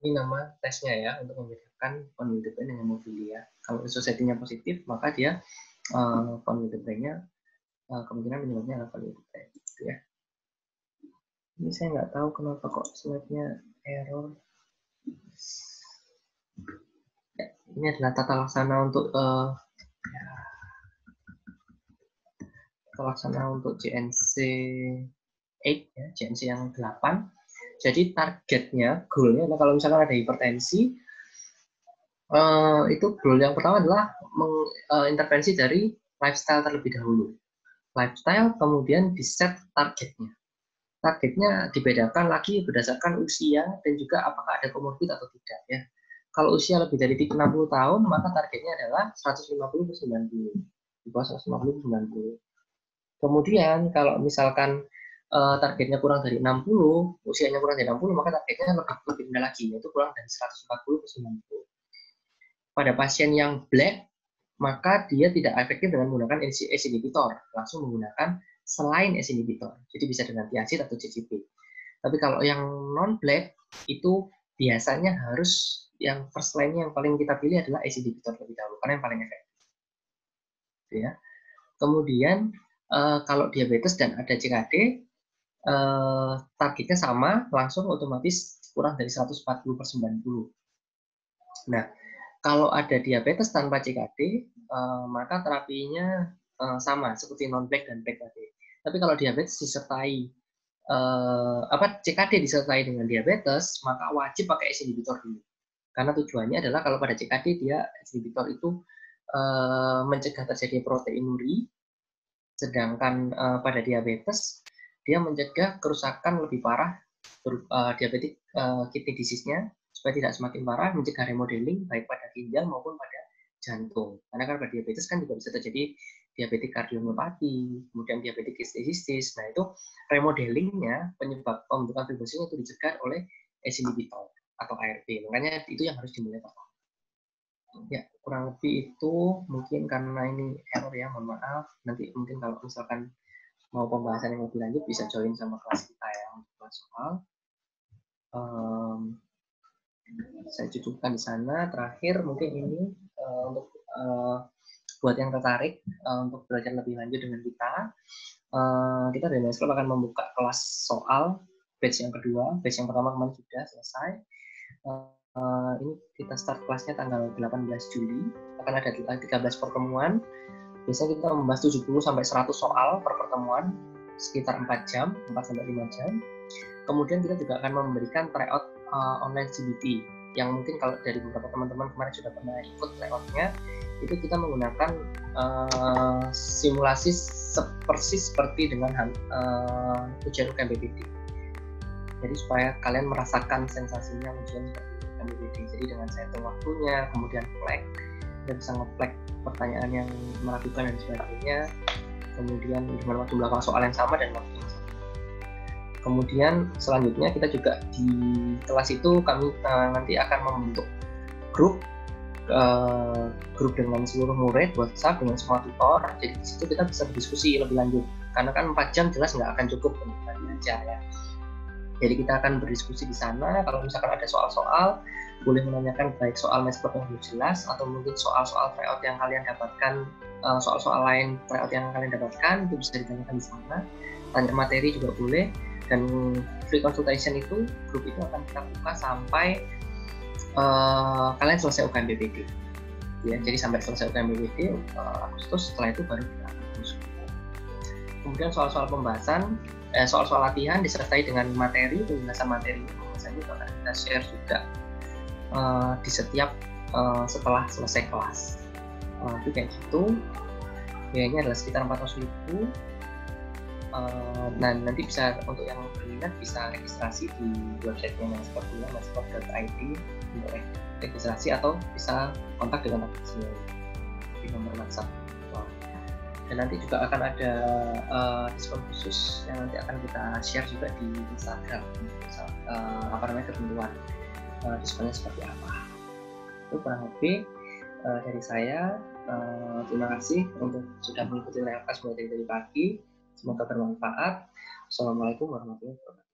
Ini nama tesnya ya untuk membedakan von Willebrand dengan hemofilia. Kalau society-nya positif, maka dia von Willebrand-nya kemungkinan penyebabnya adalah von Willebrand. Gitu ya. Ini saya nggak tahu kenapa kok slide-nya error. Ya, ini adalah tata laksana untuk JNC 8 ya, JNC yang 8. Jadi targetnya, goalnya kalau misalkan ada hipertensi, itu goal yang pertama adalah mengintervensi dari lifestyle terlebih dahulu. Lifestyle, kemudian di set targetnya. Targetnya dibedakan lagi berdasarkan usia dan juga apakah ada komorbid atau tidak ya. Kalau usia lebih dari 60 tahun, maka targetnya adalah 150 ke 90. Di bawah 150 ke 90. Kemudian kalau misalkan targetnya kurang dari 60, usianya kurang dari 60, maka targetnya lebih rendah lagi, yaitu kurang dari 140 ke 90. Pada pasien yang black, maka dia tidak efektif dengan menggunakan ACE inhibitor, langsung menggunakan selain ACE inhibitor. Jadi bisa dengan thiazide atau CCP. Tapi kalau yang non-black, itu biasanya harus yang first line yang paling kita pilih adalah ACE inhibitor lebih dahulu, karena yang paling efektif. Ya. Kemudian kalau diabetes dan ada CKD, targetnya sama, langsung otomatis kurang dari 140 per 90. Nah, kalau ada diabetes tanpa CKD, maka terapinya sama seperti non-black dan black tadi. Tapi kalau diabetes disertai CKD disertai dengan diabetes, maka wajib pakai ACE inhibitor dulu. Karena tujuannya adalah kalau pada CKD dia ACE inhibitor itu mencegah terjadi proteinuri, sedangkan pada diabetes dia mencegah kerusakan lebih parah diabetic kidney disease-nya supaya tidak semakin parah, mencegah remodeling baik pada ginjal maupun pada jantung. Karena kan pada diabetes kan juga bisa terjadi diabetik kardiomyopati, kemudian diabetik kistis. Nah itu remodelingnya, penyebab pembentukan fibrosing itu dicegah oleh ACE inhibitor atau ARB. Makanya itu yang harus dimulai pertama. Ya, kurang lebih itu mungkin karena ini error ya, mohon maaf. Nanti mungkin kalau misalkan mau pembahasan yang lebih lanjut bisa join sama kelas kita ya untuk soal. Saya cukupkan di sana. Terakhir mungkin ini untuk buat yang tertarik untuk belajar lebih lanjut dengan kita, kita dari Mass Club akan membuka kelas soal batch yang kedua. Batch yang pertama kemarin sudah selesai. Ini kita start kelasnya tanggal 18 Juli. Akan ada 13 pertemuan. Biasanya kita membahas 70 sampai 100 soal per pertemuan, sekitar 4 jam, 4 sampai 5 jam. Kemudian kita juga akan memberikan tryout online CBT yang mungkin kalau dari beberapa teman-teman kemarin sudah pernah ikut tryoutnya, itu kita menggunakan simulasi persis seperti dengan ujian UKMPPT. Jadi supaya kalian merasakan sensasinya ujian seperti UKMPPT. Jadi dengan saya hitung waktunya, kemudian flag, kita bisa nge-flag pertanyaan yang meragukan dan sebagainya. Kemudian dengan waktu belakang soal yang sama dan waktu yang sama. Kemudian selanjutnya kita juga di kelas itu kami nanti akan membentuk grup dengan seluruh murid WhatsApp dengan semua tutor. Jadi di situ kita bisa berdiskusi lebih lanjut. Karena kan 4 jam jelas nggak akan cukup untuk belajar ya. Jadi kita akan berdiskusi di sana. Kalau misalkan ada soal-soal, boleh menanyakan baik soal Mass Club yang belum jelas atau mungkin soal-soal tryout yang kalian dapatkan, soal-soal lain tryout yang kalian dapatkan itu bisa ditanyakan di sana. Tanya materi juga boleh. Dan free consultation itu, grup itu akan kita buka sampai kalian selesai UKMPPT. Ya, jadi sampai selesai UKMPPT Agustus, setelah itu baru kita akan terus. Kemudian soal-soal pembahasan, soal-soal latihan disertai dengan materi, penjelasan materi itu akan kita share juga di setiap setelah selesai kelas. Itu kayak gitu. Biayanya adalah sekitar 400.000. Nah nanti bisa untuk yang berminat bisa registrasi di websitenya massclub.id untuk registrasi atau bisa kontak dengan aplikasinya di nomor WhatsApp. Dan nanti juga akan ada diskon khusus yang nanti akan kita share juga di Instagram, ketentuan diskonnya seperti apa. Itu kurang lebih dari saya. Terima kasih untuk sudah mengikuti live class mulai dari pagi. Semoga bermanfaat. Assalamualaikum warahmatullahi wabarakatuh.